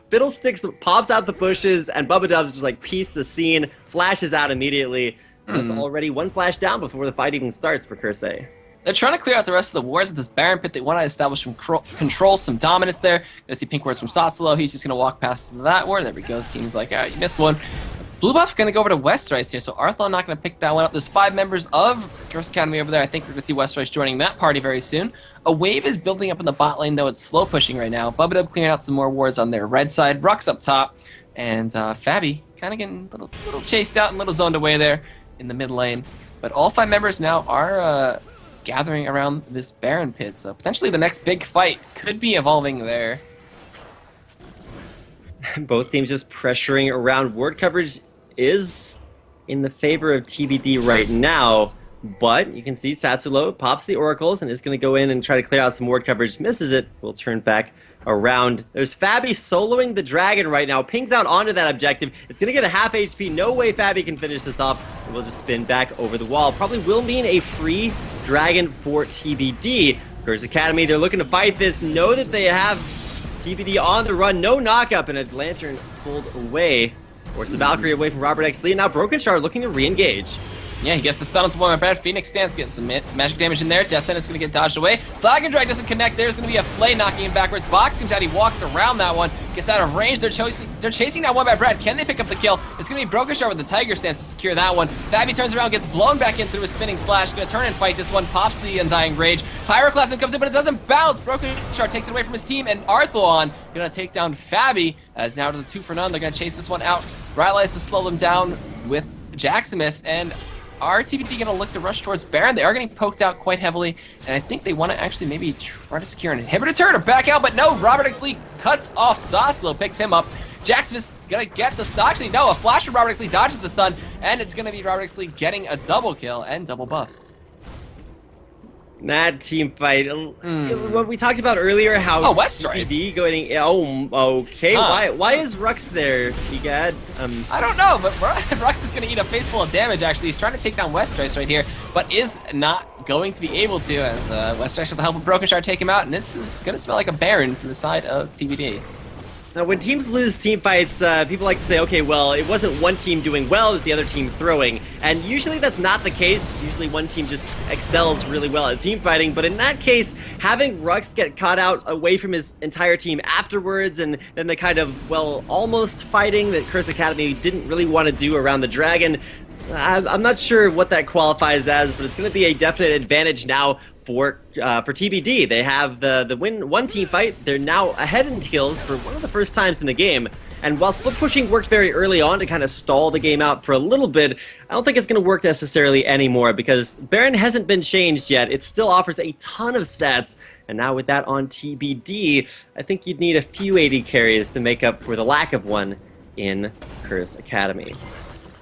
Fiddlestick pops out the bushes, and Bubbadub's just like piece the scene, flashes out immediately. And it's already 1 flash down before the fight even starts for CrsA. They're trying to clear out the rest of the wards of this Baron pit. They want to establish some control, some dominance there. Gonna see pink wards from Tsatsulow. He's just gonna walk past that ward. There we go. Seems like you missed one. Blue buff gonna go over to Westrice here, so Arthelon not gonna pick that one up. There's 5 members of Curse Academy over there. I think we're gonna see Westrice joining that party very soon. A wave is building up in the bot lane, though it's slow pushing right now. Bubbadub clearing out some more wards on their red side. Rhux up top, and fabbbyyy kind of getting a little chased out and a little zoned away there in the mid lane. But all 5 members now are gathering around this Baron pit, so potentially the next big fight could be evolving there. Both teams just pressuring around. Ward coverage is in the favor of TBD right now, but you can see Tsatsulow pops the oracles and is going to go in and try to clear out some ward coverage. Misses it. Will turn back around. There's fabbbyyy soloing the dragon right now. Pings out onto that objective. It's going to get a half HP. No way fabbbyyy can finish this off. It will just spin back over the wall. Probably will mean a free dragon for TBD. Curse Academy, they're looking to fight this. Know that they have TBD on the run. No knockup, and a lantern pulled away. Forces the Valkyrie away from ROBERTxLEE. Now BrokenShard looking to re-engage. Yeah, he gets the stun onto OneBadBrad. Phoenix Stance getting some magic damage in there. Death Sentence going to get dodged away. Flag and Drag doesn't connect. There's going to be a Flay knocking him backwards. Vox comes out. He walks around that one. Gets out of range. They're chasing now OneBadBrad. Can they pick up the kill? It's going to be BrokenShard with the Tiger Stance to secure that one. fabbbyyy turns around, gets blown back in through a spinning slash. Going to turn and fight this one. Pops the Undying Rage. Pyroclasm comes in, but it doesn't bounce. BrokenShard takes it away from his team, and Arthelon going to take down fabbbyyy. As now to the 2 for none. They're going to chase this one out. Rylai's to slow them down with Jaximus, and are TBD going to look to rush towards Baron? They are getting poked out quite heavily, and I think they want to actually maybe try to secure an inhibitor turret or back out, but no, ROBERTxLEE cuts off Tsatsulow, picks him up. Jaximus gonna get the stun. Actually, no, a flash from ROBERTxLEE dodges the stun. and it's going to be ROBERTxLEE getting a double kill and double buffs. That team fight. What we talked about earlier, how Westrice TBD going. Oh, okay. Why is Rhux there, Egad? I don't know, but Rhux is going to eat a face full of damage. Actually, he's trying to take down Westrice right here, but is not going to be able to, as Westrice with the help of BrokenShard take him out, and this is going to smell like a Baron from the side of TBD. Now, when teams lose team fights, people like to say, okay, well, it wasn't one team doing well, it was the other team throwing. And usually that's not the case. Usually one team just excels really well at team fighting. But in that case, having Rhux get caught out away from his entire team afterwards, and then the kind of, well, almost fighting that CrsA Academy didn't really want to do around the Dragon, I'm not sure what that qualifies as, but it's going to be a definite advantage now for TBD. They have the win one team fight. They're now ahead in kills for one of the first times in the game. And while split pushing worked very early on to kind of stall the game out for a little bit, I don't think it's going to work necessarily anymore because Baron hasn't been changed yet. It still offers a ton of stats. And now with that on TBD, I think you'd need a few AD carries to make up for the lack of one in CrsA Academy.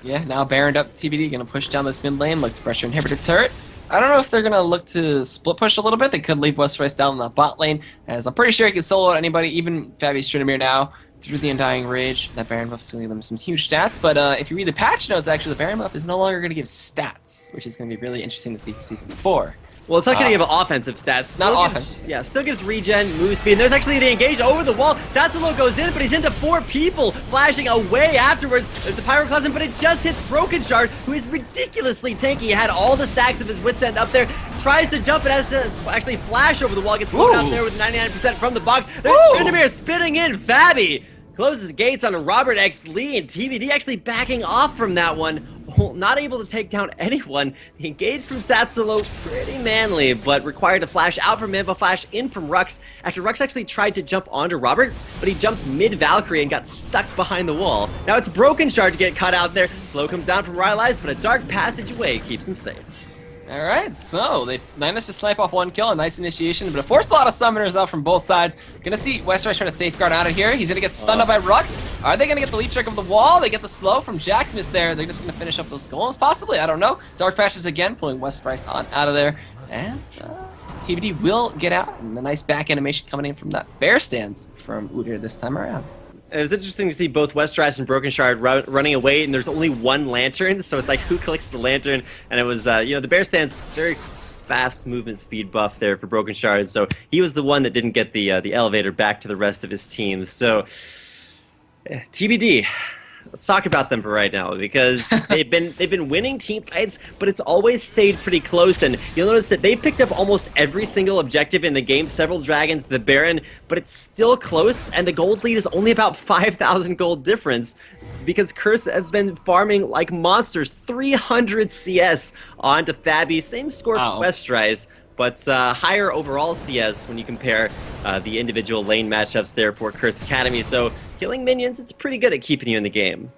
Yeah, now Baroned up TBD, going to push down this mid lane, look to pressure inhibitor turret. I don't know if they're going to look to split push a little bit. They could leave Westrice down in the bot lane, as I'm pretty sure he can solo out anybody, even fabbbyy's Tryndamere now, through the Undying Rage. That Baron buff is going to give them some huge stats, but if you read the patch notes, actually, the Baron buff is no longer going to give stats, which is going to be really interesting to see for Season 4. Well, it's not going to give offensive stats. Still gives regen, move speed. And there's actually the engage over the wall. Tsatsulow goes in, but he's into 4 people, flashing away afterwards. There's the Pyroclasm, but it just hits BrokenShard, who is ridiculously tanky. He had all the stacks of his wits end up there. Tries to jump, and has to actually flash over the wall. Gets slowed out there with 99% from the box. There's Tryndamere spitting in. fabbbyyy closes the gates on ROBERTxLEE, and TBD actually backing off from that one. Not able to take down anyone. The engage from Tsatsulow, pretty manly, but required to flash out from him, but flash in from Rhux, after Rhux actually tried to jump onto Robert, but he jumped mid-Valkyrie and got stuck behind the wall. Now it's BrokenShard to get caught out there. Slow comes down from Rhux, but a dark passageway keeps him safe. Alright, so they managed to snipe off 1 kill, a nice initiation, but it forced a lot of summoners out from both sides. Gonna see Westrice trying to safeguard out of here. He's gonna get stunned up by Rhux. Are they gonna get the leap trick of the wall? They get the slow from Jaximus there. They're just gonna finish up those golems, possibly, I don't know. Dark Patches again, pulling Westrice on out of there. And TBD will get out, and a nice back animation coming in from that bear stance from Udyr this time around. It was interesting to see both Westrice and BrokenShard running away, and there's only one lantern, so it's like, who clicks the lantern? And it was, the bear stance, very fast movement speed buff there for BrokenShard, so he was the one that didn't get the elevator back to the rest of his team. So, TBD. Let's talk about them for right now, because they've been winning team fights, but it's always stayed pretty close. And you'll notice that they picked up almost every single objective in the game, several dragons, the Baron, but it's still close, and the gold lead is only about 5,000 gold difference, because CrsA have been farming like monsters, 300 CS onto fabbbyyy, same score for Westrice, but higher overall CS when you compare the individual lane matchups there for CrsA Academy. So killing minions, it's pretty good at keeping you in the game.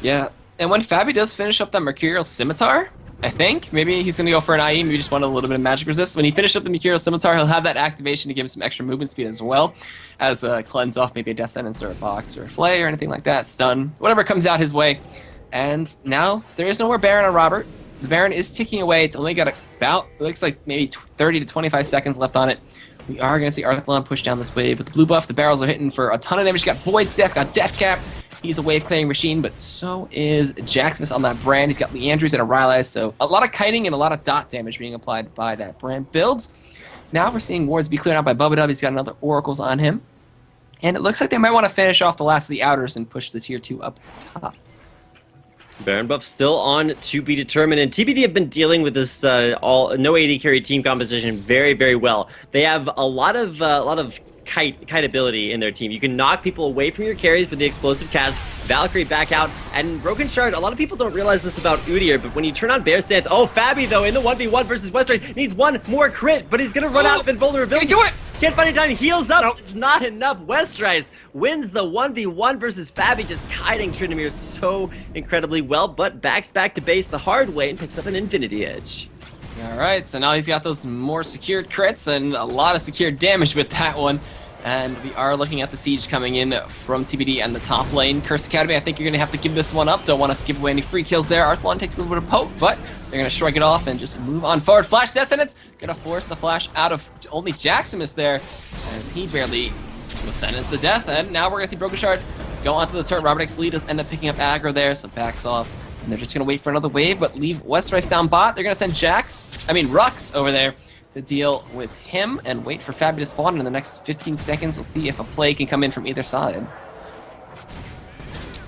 Yeah, and when fabbbyyy does finish up that Mercurial Scimitar, I think, maybe he's going to go for an IE, maybe just want a little bit of magic resist. When he finishes up the Mercurial Scimitar, he'll have that activation to give him some extra movement speed as well, as a cleanse off maybe a Death Sentence or a Box or a Flay or anything like that, stun, whatever comes out his way. And now there is no more Baron on Robert. The Baron is ticking away. It's only got about, it looks like maybe 30 to 25 seconds left on it. We are going to see Arthelon push down this wave with the blue buff. The barrels are hitting for a ton of damage. Got Void Staff, got Death Cap. He's a wave clearing machine, but so is Jaximus on that brand. He's got Leandrews and a Rhux, so a lot of kiting and a lot of dot damage being applied by that brand build. Now we're seeing wards be cleared out by Bubbadub. He's got another Oracles on him. And it looks like they might want to finish off the last of the outers and push the tier 2 up top. Baron buff still on to be determined, and TBD have been dealing with this no AD carry team composition very, very well. They have a lot of kite ability in their team. You can knock people away from your carries with the explosive cast, Valkyrie back out, and BrokenShard. A lot of people don't realize this about Udyr, but when you turn on Bear Stance, fabbbyyy though in the 1v1 versus Westrice needs one more crit, but he's gonna run out of invulnerability. Do it! Can't find it time, heals up, nope. It's not enough. Westrice wins the 1v1 versus fabbbyyy, just kiting Tryndamere so incredibly well, but backs back to base the hard way and picks up an Infinity Edge. Alright, so now he's got those more secured crits and a lot of secured damage with that one. And we are looking at the siege coming in from TBD and the top lane. CrsA Academy, I think you're going to have to give this one up. Don't want to give away any free kills there. Arthelon takes a little bit of poke, but they're going to shrug it off and just move on forward. Flash Descendants, going to force the flash out of only Jaximus there, as he barely was sentenced to death. And now we're going to see BrokenShard go onto the turret. ROBERTxLEE does end up picking up aggro there, so backs off. And they're just going to wait for another wave, but leave Westrice down bot. They're going to send Rhux over there to deal with him and wait for fabbbyyy to spawn. In the next 15 seconds, we'll see if a play can come in from either side.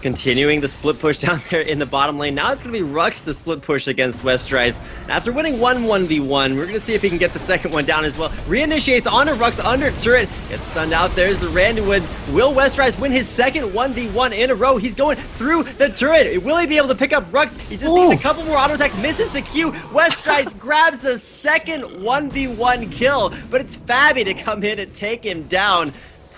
Continuing the split push down there in the bottom lane. Now it's going to be Rhux to split push against Westrice. After winning one 1v1, we're going to see if he can get the second one down as well. Reinitiates onto Rhux under turret. Gets stunned out. There's the Random Woods. Will Westrice win his second 1v1 in a row? He's going through the turret. Will he be able to pick up Rhux? He just needs a couple more auto attacks. Misses the Q. Westrice grabs the second 1v1 kill, but it's fabbbyyy to come in and take him down.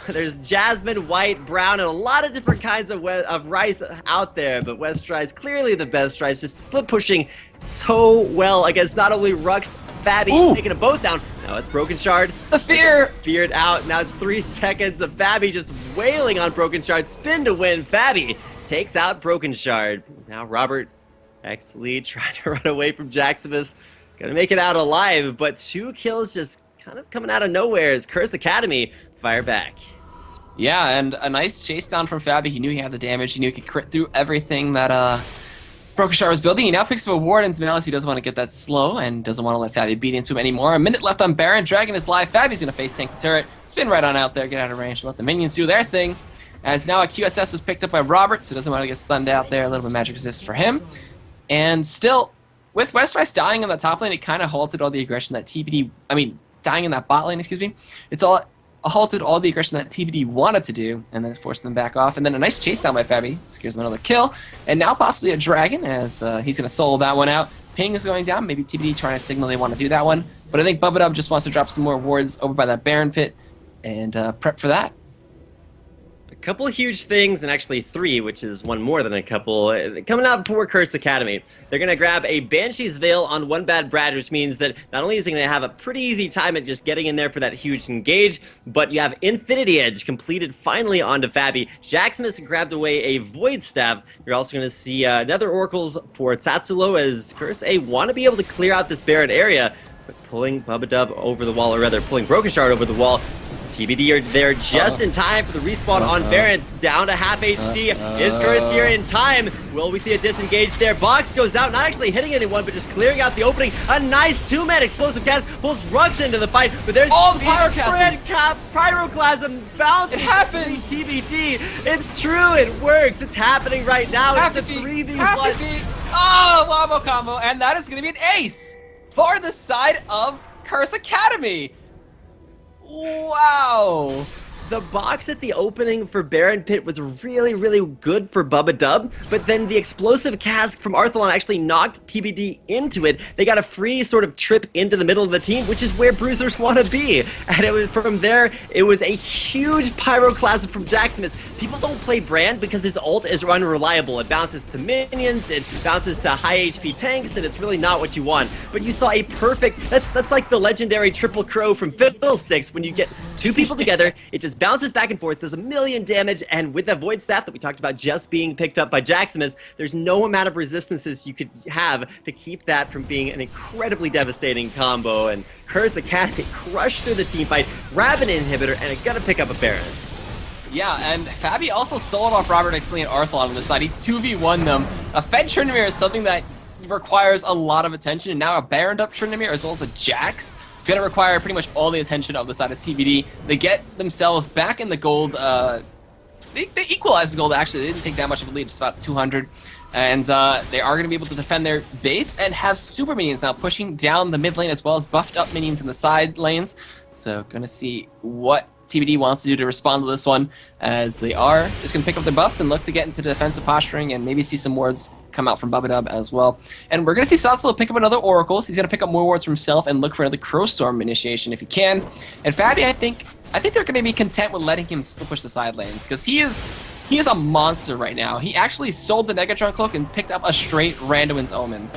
There's Jasmine, White, Brown, and a lot of different kinds of Rice out there, but Westrice clearly the best Rice, just split pushing so well against not only Rhux, fabbbyyy, taking them both down. Now it's BrokenShard. The fear! Feared out. Now it's 3 seconds of fabbbyyy just wailing on BrokenShard. Spin to win. fabbbyyy takes out BrokenShard. Now ROBERTxLEE trying to run away from Jaximus. Gonna make it out alive, but 2 kills just kind of coming out of nowhere as CrsA Academy fire back. Yeah, and a nice chase down from fabbbyyy. He knew he had the damage. He knew he could crit through everything that BrokenShard was building. He now picks up a ward into Malice. He doesn't want to get that slow and doesn't want to let fabbbyyy beat into him anymore. A minute left on Baron. Dragon is live. fabbby's going to face tank the turret. Spin right on out there. Get out of range. Let the minions do their thing. As now a QSS was picked up by Robert, so doesn't want to get stunned out there. A little bit of magic resist for him. And still, with Westrice dying in the top lane, it kind of halted all the aggression that dying in that bot lane, excuse me. It's all halted all the aggression that TBD wanted to do, and then forced them back off. And then a nice chase down by fabbbyyy, secures him another kill, and now possibly a dragon, as he's going to solo that one out. Ping is going down, maybe TBD trying to signal they want to do that one, but I think Bubbadub just wants to drop some more wards over by that Baron pit, and prep for that. A couple huge things, and actually 3, which is one more than a couple, coming out for CrsA Academy. They're going to grab a Banshee's Veil on OneBadBrad, which means that not only is he going to have a pretty easy time at just getting in there for that huge engage, but you have Infinity Edge completed finally onto fabbbyyy. Jaximus grabbed away a Void Staff. You're also going to see another Oracles for Tsatsulow, as CrsA want to be able to clear out this Baron area, but pulling Bubbadub over the wall, or rather pulling BrokenShard over the wall. TBD are there just in time for the respawn on Baron. It's down to half HP. Is CrsA here in time? Will we see a disengage there? Box goes out, not actually hitting anyone, but just clearing out the opening. A nice 2-man explosive cast pulls Rhux into the fight, but there's all the pyroclasm bouncing. It happened. TBD. It's true. It works. It's happening right now. It's the 3v1. Oh, Wombo combo, and that is going to be an ace for the side of CrsA Academy. Wow! The box at the opening for Baron Pit was really, really good for Bubbadub, but then the explosive cast from Arthelon actually knocked TBD into it. They got a free sort of trip into the middle of the team, which is where bruisers want to be. And it was from there, it was a huge pyroclasm from Jaximus. People don't play Brand because his ult is unreliable. It bounces to minions, it bounces to high HP tanks, and it's really not what you want. But you saw a perfect, that's like the legendary triple crow from Fiddlesticks. When you get 2 people together, it just bounces back and forth, does 1,000,000 damage, and with that Void Staff that we talked about just being picked up by Jaximus, there's no amount of resistances you could have to keep that from being an incredibly devastating combo. And CrsA Academy crushed through the team fight, grab an inhibitor, and it gotta pick up a Baron. Yeah, and fabbbyyy also soloed off ROBERTxLEE and Arthelon on the side. He 2v1 them. A Fed Tryndamere is something that requires a lot of attention, and now a Baroned up Tryndamere as well as a Jax going to require pretty much all the attention of the side of TBD. They get themselves back in the gold. They equalized the gold, actually. They didn't take that much of a lead, just about 200. And they are going to be able to defend their base and have super minions now pushing down the mid lane as well as buffed up minions in the side lanes. So going to see what TBD wants to do to respond to this one, as they are just going to pick up their buffs and look to get into the defensive posturing and maybe see some wards come out from Bubbadub as well. And we're going to see Tsatsulow pick up another Oracles. He's going to pick up more wards for himself and look for another Crowstorm initiation if he can. And fabbbyyy, I think they're going to be content with letting him push the side lanes, because he is a monster right now. He actually sold the Negatron Cloak and picked up a straight Randuin's Omen.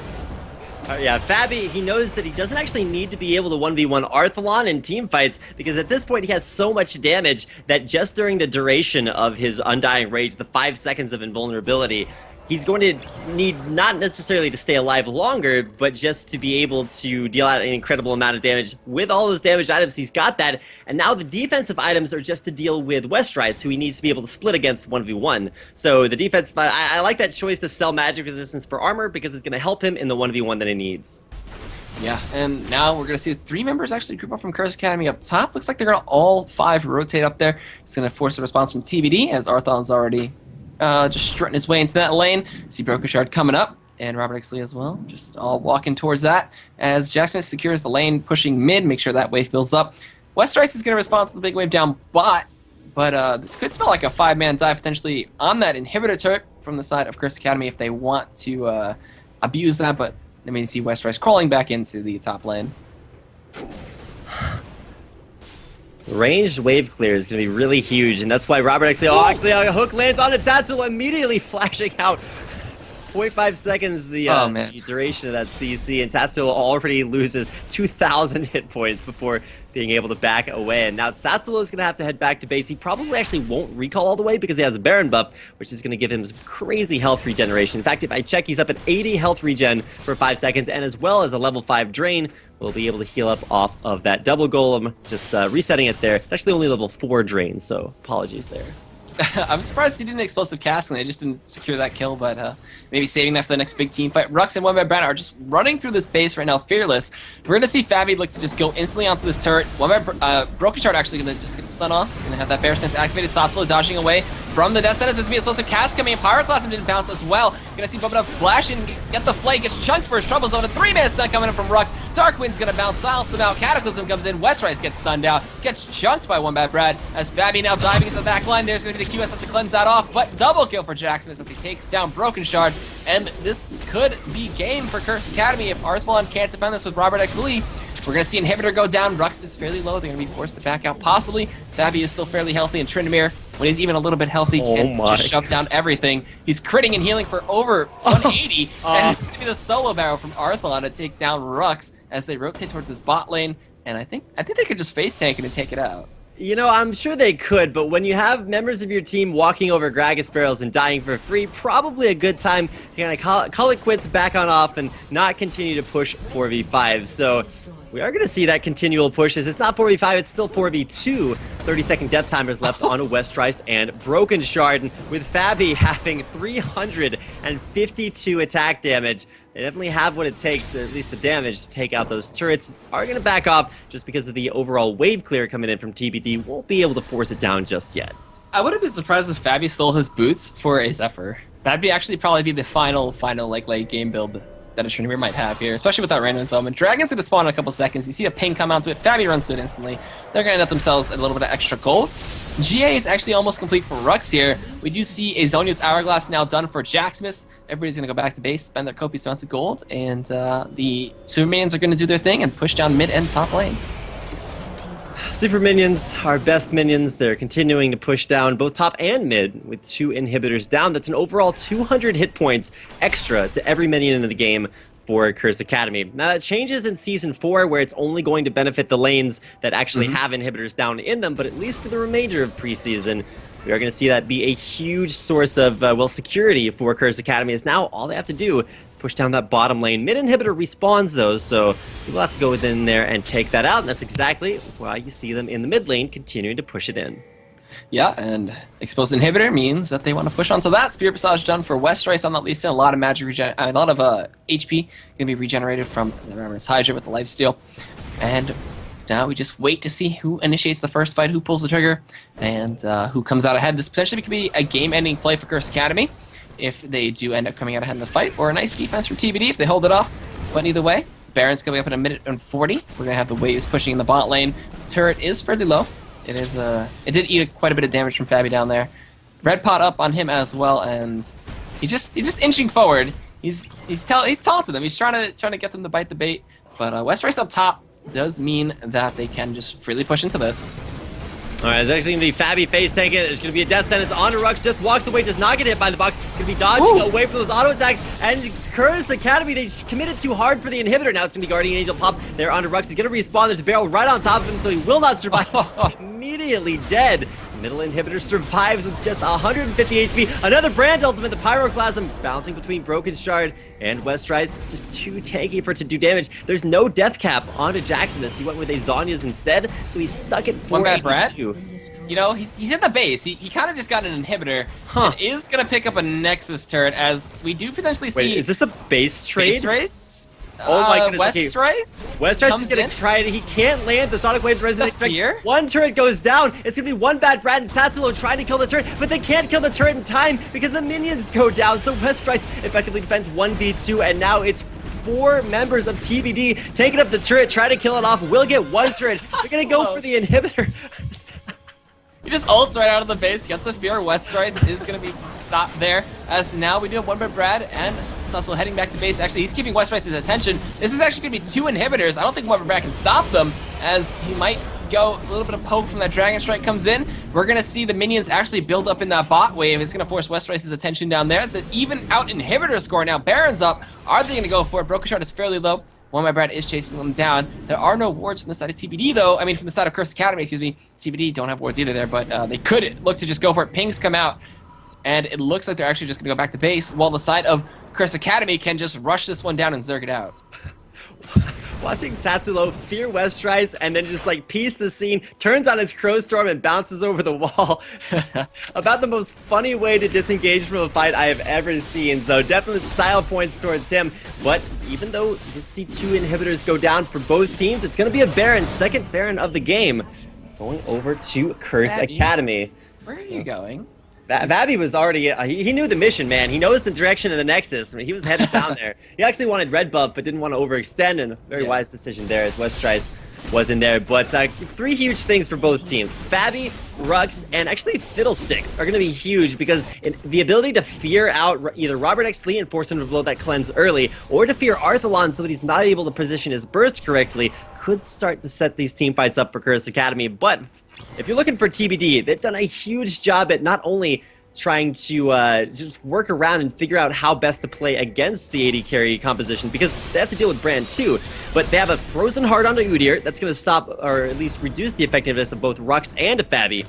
Yeah, fabbbyyy, he knows that he doesn't actually need to be able to 1v1 Arthelon in team fights, because at this point he has so much damage that just during the duration of his Undying Rage, the 5 seconds of invulnerability, he's going to need not necessarily to stay alive longer, but just to be able to deal out an incredible amount of damage. With all those damaged items, he's got that. And now the defensive items are just to deal with Westrice, who he needs to be able to split against 1v1. So the defensive, I like that choice to sell magic resistance for armor, because it's going to help him in the 1v1 that he needs. Yeah, and now we're going to see 3 members actually group up from CrsA Academy up top. Looks like they're going to all 5 rotate up there. It's going to force a response from TBD, as Arthelon's already just strutting his way into that lane. See BrokenShard coming up, and ROBERTxLEE as well, just all walking towards that as Jaximus secures the lane, pushing mid, make sure that wave builds up. Westrice is going to respond to the big wave down bot, but this could smell like a 5-man dive potentially on that inhibitor turret from the side of CrsA Academy if they want to abuse that, but I mean, see Westrice crawling back into the top lane. Ranged wave clear is going to be really huge, and that's why ROBERTxLEE, actually a hook lands on it. Tsatsulow immediately flashing out. 0.5 seconds the duration of that CC, and Tsatsulow already loses 2,000 hit points before being able to back away. And now Tsatsulow is going to have to head back to base. He probably actually won't recall all the way because he has a Baron buff, which is going to give him some crazy health regeneration. In fact, if I check, he's up at 80 health regen for 5 seconds, and as well as a level 5 drain, we'll be able to heal up off of that double golem. Just resetting it there. It's actually only level 4 drain, so apologies there. I'm surprised he didn't explosive cast and they just didn't secure that kill, but maybe saving that for the next big team fight. Rhux and OneBadBrad are just running through this base right now, fearless. We're going to see fabbbyyy look to just go instantly onto this turret. BrokenShard actually going to just get stun off. Going to have that bear stance activated. Tsatsulow dodging away from the death sentence. There's going to be a explosive cast coming in. Pyroclasm didn't bounce as well. Going to see Bubbadub flash and get the flay. Gets chunked for his trouble zone. A 3-man stun coming in from Rhux. Darkwind's going to bounce, silence them out. Cataclysm comes in. Westrice gets stunned out. Gets chunked by OneBadBrad as fabbbyyy now diving into the back line. There's going to be the QS has to cleanse that off, but double kill for Jaximus as he takes down BrokenShard. And this could be game for CrsA Academy if Arthelon can't defend this with ROBERTxLEE. We're going to see Inhibitor go down. Rhux is fairly low. They're going to be forced to back out possibly. fabbbyyy is still fairly healthy, and Tryndamere, when he's even a little bit healthy, can just shove down everything. He's critting and healing for over 180, and it's going to be the solo barrel from Arthelon to take down Rhux as they rotate towards this bot lane. And I think they could just face tank it and take it out. You know, I'm sure they could, but when you have members of your team walking over Gragas barrels and dying for free, probably a good time to kind of call it quits, back on off, and not continue to push 4v5. So we are going to see that continual pushes. It's not 4v5, it's still 4v2. 30-second death timers left on Westrice and BrokenShard, with fabbbyyy having 352 attack damage. They definitely have what it takes, at least the damage, to take out those turrets. Are going to back off just because of the overall wave clear coming in from TBD. Won't be able to force it down just yet. I wouldn't be surprised if fabbbyyy stole his boots for a Zephyr. That'd be actually probably be the final like late game build that a Tryndamere might have here, especially with that random element. Dragon's going to spawn in a couple seconds. You see a ping come onto it. fabbbyyy runs to it instantly. They're going to net themselves a little bit of extra gold. GA is actually almost complete for Rhux here. We do see a Zhonya's Hourglass now done for Jaximus. Everybody's going to go back to base, spend their copious amounts of gold, and the super minions are going to do their thing and push down mid and top lane. Super minions, our best minions, they're continuing to push down both top and mid with 2 inhibitors down. That's an overall 200 hit points extra to every minion in the game for CrsA Academy. Now that changes in Season 4, where it's only going to benefit the lanes that actually have inhibitors down in them, but at least for the remainder of preseason, we are going to see that be a huge source of, security for CrsA Academy, as now all they have to do is push down that bottom lane. Mid inhibitor respawns those, so you'll have to go within there and take that out, and that's exactly why you see them in the mid lane continuing to push it in. Yeah, and exposed inhibitor means that they want to push onto that. Spirit Passage done for Westrice on that Lisa. A lot of magic a lot of HP gonna be regenerated from the Remembrance Hydra with the lifesteal. And now we just wait to see who initiates the first fight, who pulls the trigger, and who comes out ahead. This potentially could be a game-ending play for CrsA Academy if they do end up coming out ahead in the fight, or a nice defense from TBD if they hold it off. But either way, Baron's coming up in 1:40. We're gonna have the waves pushing in the bot lane. Turret is fairly low. It is it did eat quite a bit of damage from fabbbyyy down there. Red pot up on him as well, and he's just inching forward. He's taunting them. He's trying to get them to bite the bait. But Westrice up top does mean that they can just freely push into this. Alright, there's actually going to be fabbbyyy face tanking it. There's going to be a death sentence on Rhux. Just walks away, does not get hit by the box. Going to be dodging away from those auto attacks. And CrsA Academy, they committed too hard for the inhibitor. Now it's going to be Guardian Angel pop there onto Rhux. He's going to respawn. There's a barrel right on top of him, so he will not survive. Immediately dead. Middle inhibitor survives with just 150 HP. Another brand ultimate, the Pyroclasm, bouncing between BrokenShard and Westrice. Just too tanky for it to do damage. There's no death cap onto Jaximus. He went with a Zhonya's instead, so he's stuck at 482. You know, he's in the base. He kind of just got an inhibitor. And is going to pick up a Nexus turret, as we do potentially see... Wait, is this a base trade? Base race? Oh my goodness, Westrice? Westrice is going to try it. He can't land the Sonic Waves Resonate Strike. One turret goes down. It's going to be OneBadBrad and Tsatsulow trying to kill the turret, but they can't kill the turret in time because the minions go down. So Westrice effectively defends 1v2, and now it's 4 members of TBD taking up the turret, trying to kill it off. Will get one turret. They're going to go for the inhibitor. He just ults right out of the base, gets a fear. Westrice is going to be stopped there, as now we do have OneBadBrad and Tsatsulow heading back to base. Actually, he's keeping Westrice's attention. This is actually going to be 2 inhibitors. I don't think OneBadBrad can stop them, as he might go a little bit of poke from that Dragon Strike comes in. We're going to see the minions actually build up in that bot wave. It's going to force Westrice's attention down there. It's an even out inhibitor score. Now Baron's up. Are they going to go for it? BrokenShard is fairly low. OneBadBrad is chasing them down. There are no wards from the side of TBD, though. I mean, from the side of CrsA Academy, excuse me. TBD don't have wards either there, but they could look to just go for it. Pings come out, and it looks like they're actually just going to go back to base, while the side of CrsA Academy can just rush this one down and zerg it out. Watching Tsatsulow fear Westrice and then just like piece the scene, turns on his Crow Storm and bounces over the wall. About the most funny way to disengage from a fight I have ever seen. So definite style points towards him. But even though you did see 2 inhibitors go down for both teams, it's going to be a Baron, second Baron of the game, going over to CrsA Academy. Where are you going? fabbbyyy was already, he knew the mission, man. He knows the direction of the Nexus. I mean, he was headed down there. He actually wanted red buff, but didn't want to overextend, and a very wise decision there as Westrice was in there. But 3 huge things for both teams. fabbbyyy, Rhux, and actually Fiddlesticks are going to be huge because the ability to fear out either ROBERTxLEE and force him to blow that cleanse early, or to fear Arthelon so that he's not able to position his burst correctly, could start to set these team fights up for CrsA Academy. But if you're looking for TBD, they've done a huge job at not only trying to just work around and figure out how best to play against the AD carry composition, because they have to deal with Brand too, but they have a Frozen Heart onto Udyr that's going to stop, or at least reduce the effectiveness of both Rhux and fabbbyyy.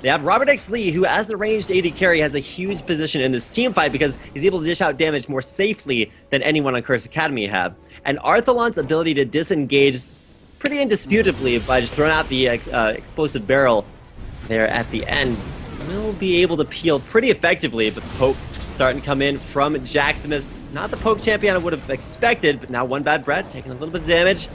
They have ROBERTxLEE, who as a ranged AD carry has a huge position in this team fight because he's able to dish out damage more safely than anyone on CrsA Academy have. And Arthelon's ability to disengage pretty indisputably by just throwing out the explosive barrel there at the end will be able to peel pretty effectively, but the poke starting to come in from Jaximus. Not the poke champion I would have expected, but now OneBadBrad taking a little bit of damage.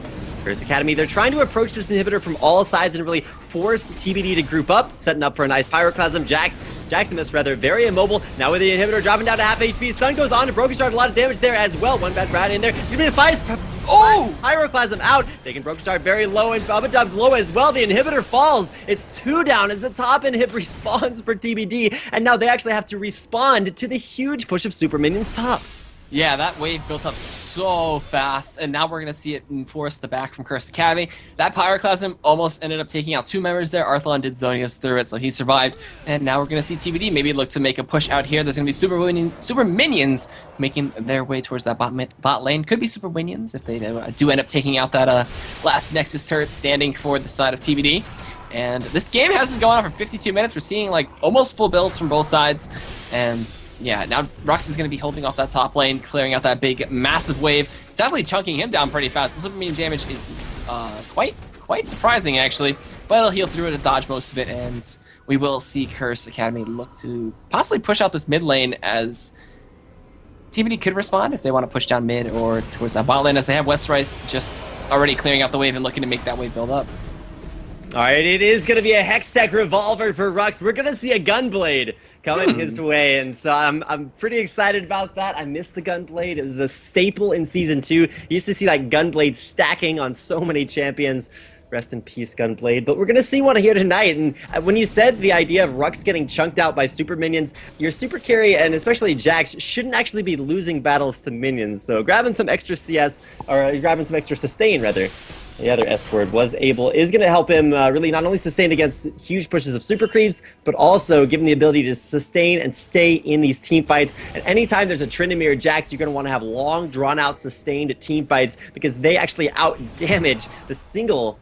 CrsA Academy, they're trying to approach this inhibitor from all sides and really force TBD to group up, setting up for a nice Pyroclasm. Jaximus, rather, very immobile. Now with the inhibitor dropping down to half HP, stun goes on to BrokenShard, a lot of damage there as well. OneBadBrad in there. He's gonna be the fight. Oh! Pyroclasm out. Taking BrokenShard very low and Bubbadub low as well. The inhibitor falls. It's 2 down as the top inhib respawns for TBD, and now they actually have to respond to the huge push of super minions top. Yeah, that wave built up so fast, and now we're going to see it enforce the back from CrsA Academy. That Pyroclasm almost ended up taking out 2 members there. Arthelon did Zhonya's through it, so he survived. And now we're going to see TBD maybe look to make a push out here. There's going to be super minions making their way towards that bot lane. Could be super minions if they do end up taking out that last Nexus turret standing for the side of TBD. And this game hasn't gone on for 52 minutes. We're seeing like almost full builds from both sides, and yeah, now Rhux is going to be holding off that top lane, clearing out that big, massive wave. Definitely chunking him down pretty fast. The super minion damage is quite surprising, actually. But he'll heal through it and dodge most of it, and we will see CrsA Academy look to possibly push out this mid lane, as TBD could respond if they want to push down mid or towards that bot lane, as they have Westrice just already clearing out the wave and looking to make that wave build up. All right, it is going to be a Hextech Revolver for Rhux. We're going to see a Gunblade coming his way, and so I'm pretty excited about that. I missed the Gunblade. It was a staple in Season 2. You used to see like Gunblade stacking on so many champions. Rest in peace, Gunblade. But we're going to see one here tonight, and when you said the idea of Rhux getting chunked out by super minions, your super carry, and especially Jax, shouldn't actually be losing battles to minions. So grabbing some extra CS, or grabbing some extra sustain, rather, The other S-word is going to help him really not only sustain against huge pushes of super creeps, but also give him the ability to sustain and stay in these team fights. And anytime there's a Tryndamere Jax, you're going to want to have long, drawn-out, sustained team fights because they actually out-damage the single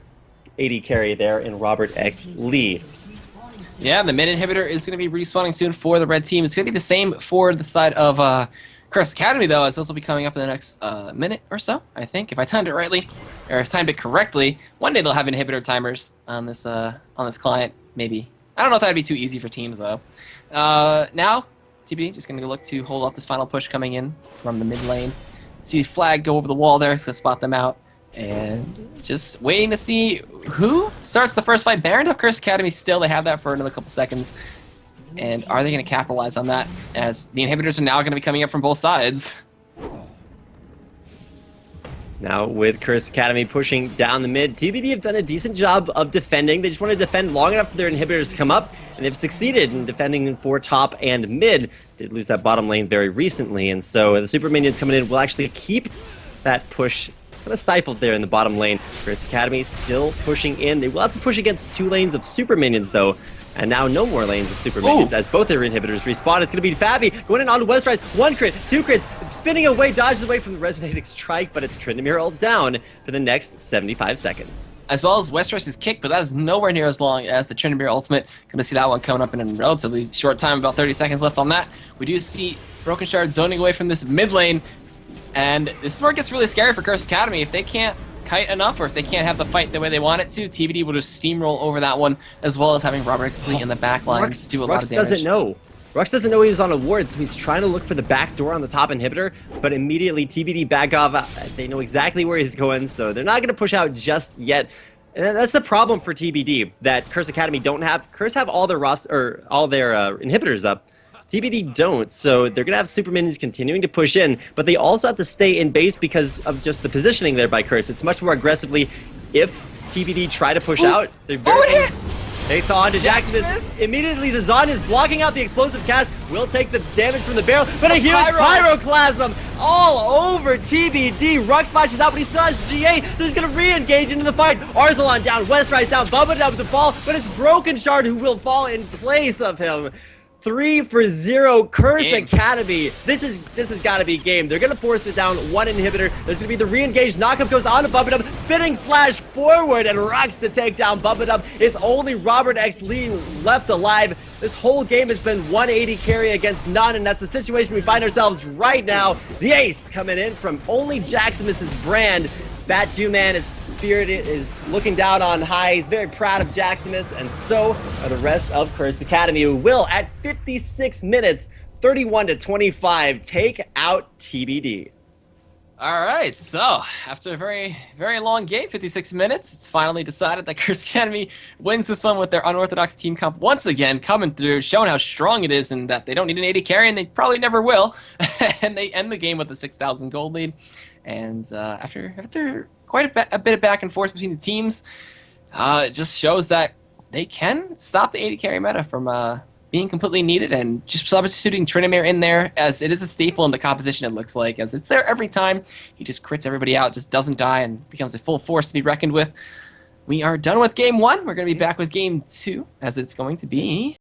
AD carry there in ROBERTxLEE. Yeah, the mid inhibitor is going to be respawning soon for the red team. It's going to be the same for the side of CrsA Academy, though, as this will be coming up in the next minute or so, I think, if I timed it rightly, or timed it correctly. One day they'll have inhibitor timers on this client, maybe. I don't know if that'd be too easy for teams, though. Now, TBD just going to look to hold off this final push coming in from the mid lane. See flag go over the wall there, it's going to spot them out. And just waiting to see who starts the first fight. Baron up CrsA Academy still, they have that for another couple seconds. And are they going to capitalize on that, as the inhibitors are now going to be coming up from both sides? Now with CrsA Academy pushing down the mid, TBD have done a decent job of defending. They just want to defend long enough for their inhibitors to come up, and they've succeeded in defending for top and mid. Did lose that bottom lane very recently, and so the super minions coming in will actually keep that push kind of stifled there in the bottom lane. CrsA Academy still pushing in. They will have to push against 2 lanes of super minions, though. And now no more lanes of super minions as both their inhibitors respawn. It's going to be fabbbyyy going in onto Westrice. 1 crit, 2 crits, spinning away, dodges away from the resonating strike, but it's Tryndamere ult down for the next 75 seconds. As well as Westrice's kick, but that is nowhere near as long as the Tryndamere ultimate. Going to see that one coming up in a relatively short time, about 30 seconds left on that. We do see BrokenShard zoning away from this mid lane, and this is where it gets really scary for CrsA Academy. If they can't kite enough, or if they can't have the fight the way they want it to, TBD will just steamroll over that one, as well as having ROBERTxLEE in the back lines do a lot of damage. Rhux doesn't know he was on a ward, so he's trying to look for the back door on the top inhibitor, but immediately TBD back off. They know exactly where he's going, so they're not going to push out just yet. And that's the problem for TBD, that CrsA Academy don't have. CrsA have all their inhibitors up. TBD don't, so they're going to have super minions continuing to push in, but they also have to stay in base because of just the positioning there by CrsA. It's much more aggressively. If TBD try to push out, they're very... They thaw into Jaximus. Immediately, the Zon is blocking out the explosive cast. Will take the damage from the barrel, but a huge pyroclasm all over TBD. Rhux flashes out, but he still has GA, so he's going to re-engage into the fight. Arthelon down, Westrice down, Bubbadub to fall, but it's BrokenShard who will fall in place of him. 3-for-0 CrsA Academy. This has got to be game. They're going to force it down 1 inhibitor. There's going to be the re-engaged knockup goes on to Bubbadub, spinning slash forward, and Rhux to take down Bubbadub. It's only ROBERTxLEE left alive. This whole game has been 180 carry against none, and that's the situation we find ourselves right now. The ace coming in from only Jaximus' brand. BrokenShard is looking down on high. He's very proud of Jaximus, and so are the rest of CrsA Academy, who will, at 56 minutes, 31-25, take out TBD. All right, so after a very, very long game, 56 minutes, it's finally decided that CrsA Academy wins this one with their unorthodox team comp once again coming through, showing how strong it is and that they don't need an 80 carry, and they probably never will. And they end the game with a 6,000 gold lead. And after quite a bit of back and forth between the teams, it just shows that they can stop the 80 carry meta from being completely needed, and just substituting Tryndamere in there, as it is a staple in the composition, it looks like, as it's there every time. He just crits everybody out, just doesn't die, and becomes a full force to be reckoned with. We are done with game 1. We're going to be back with game 2, as it's going to be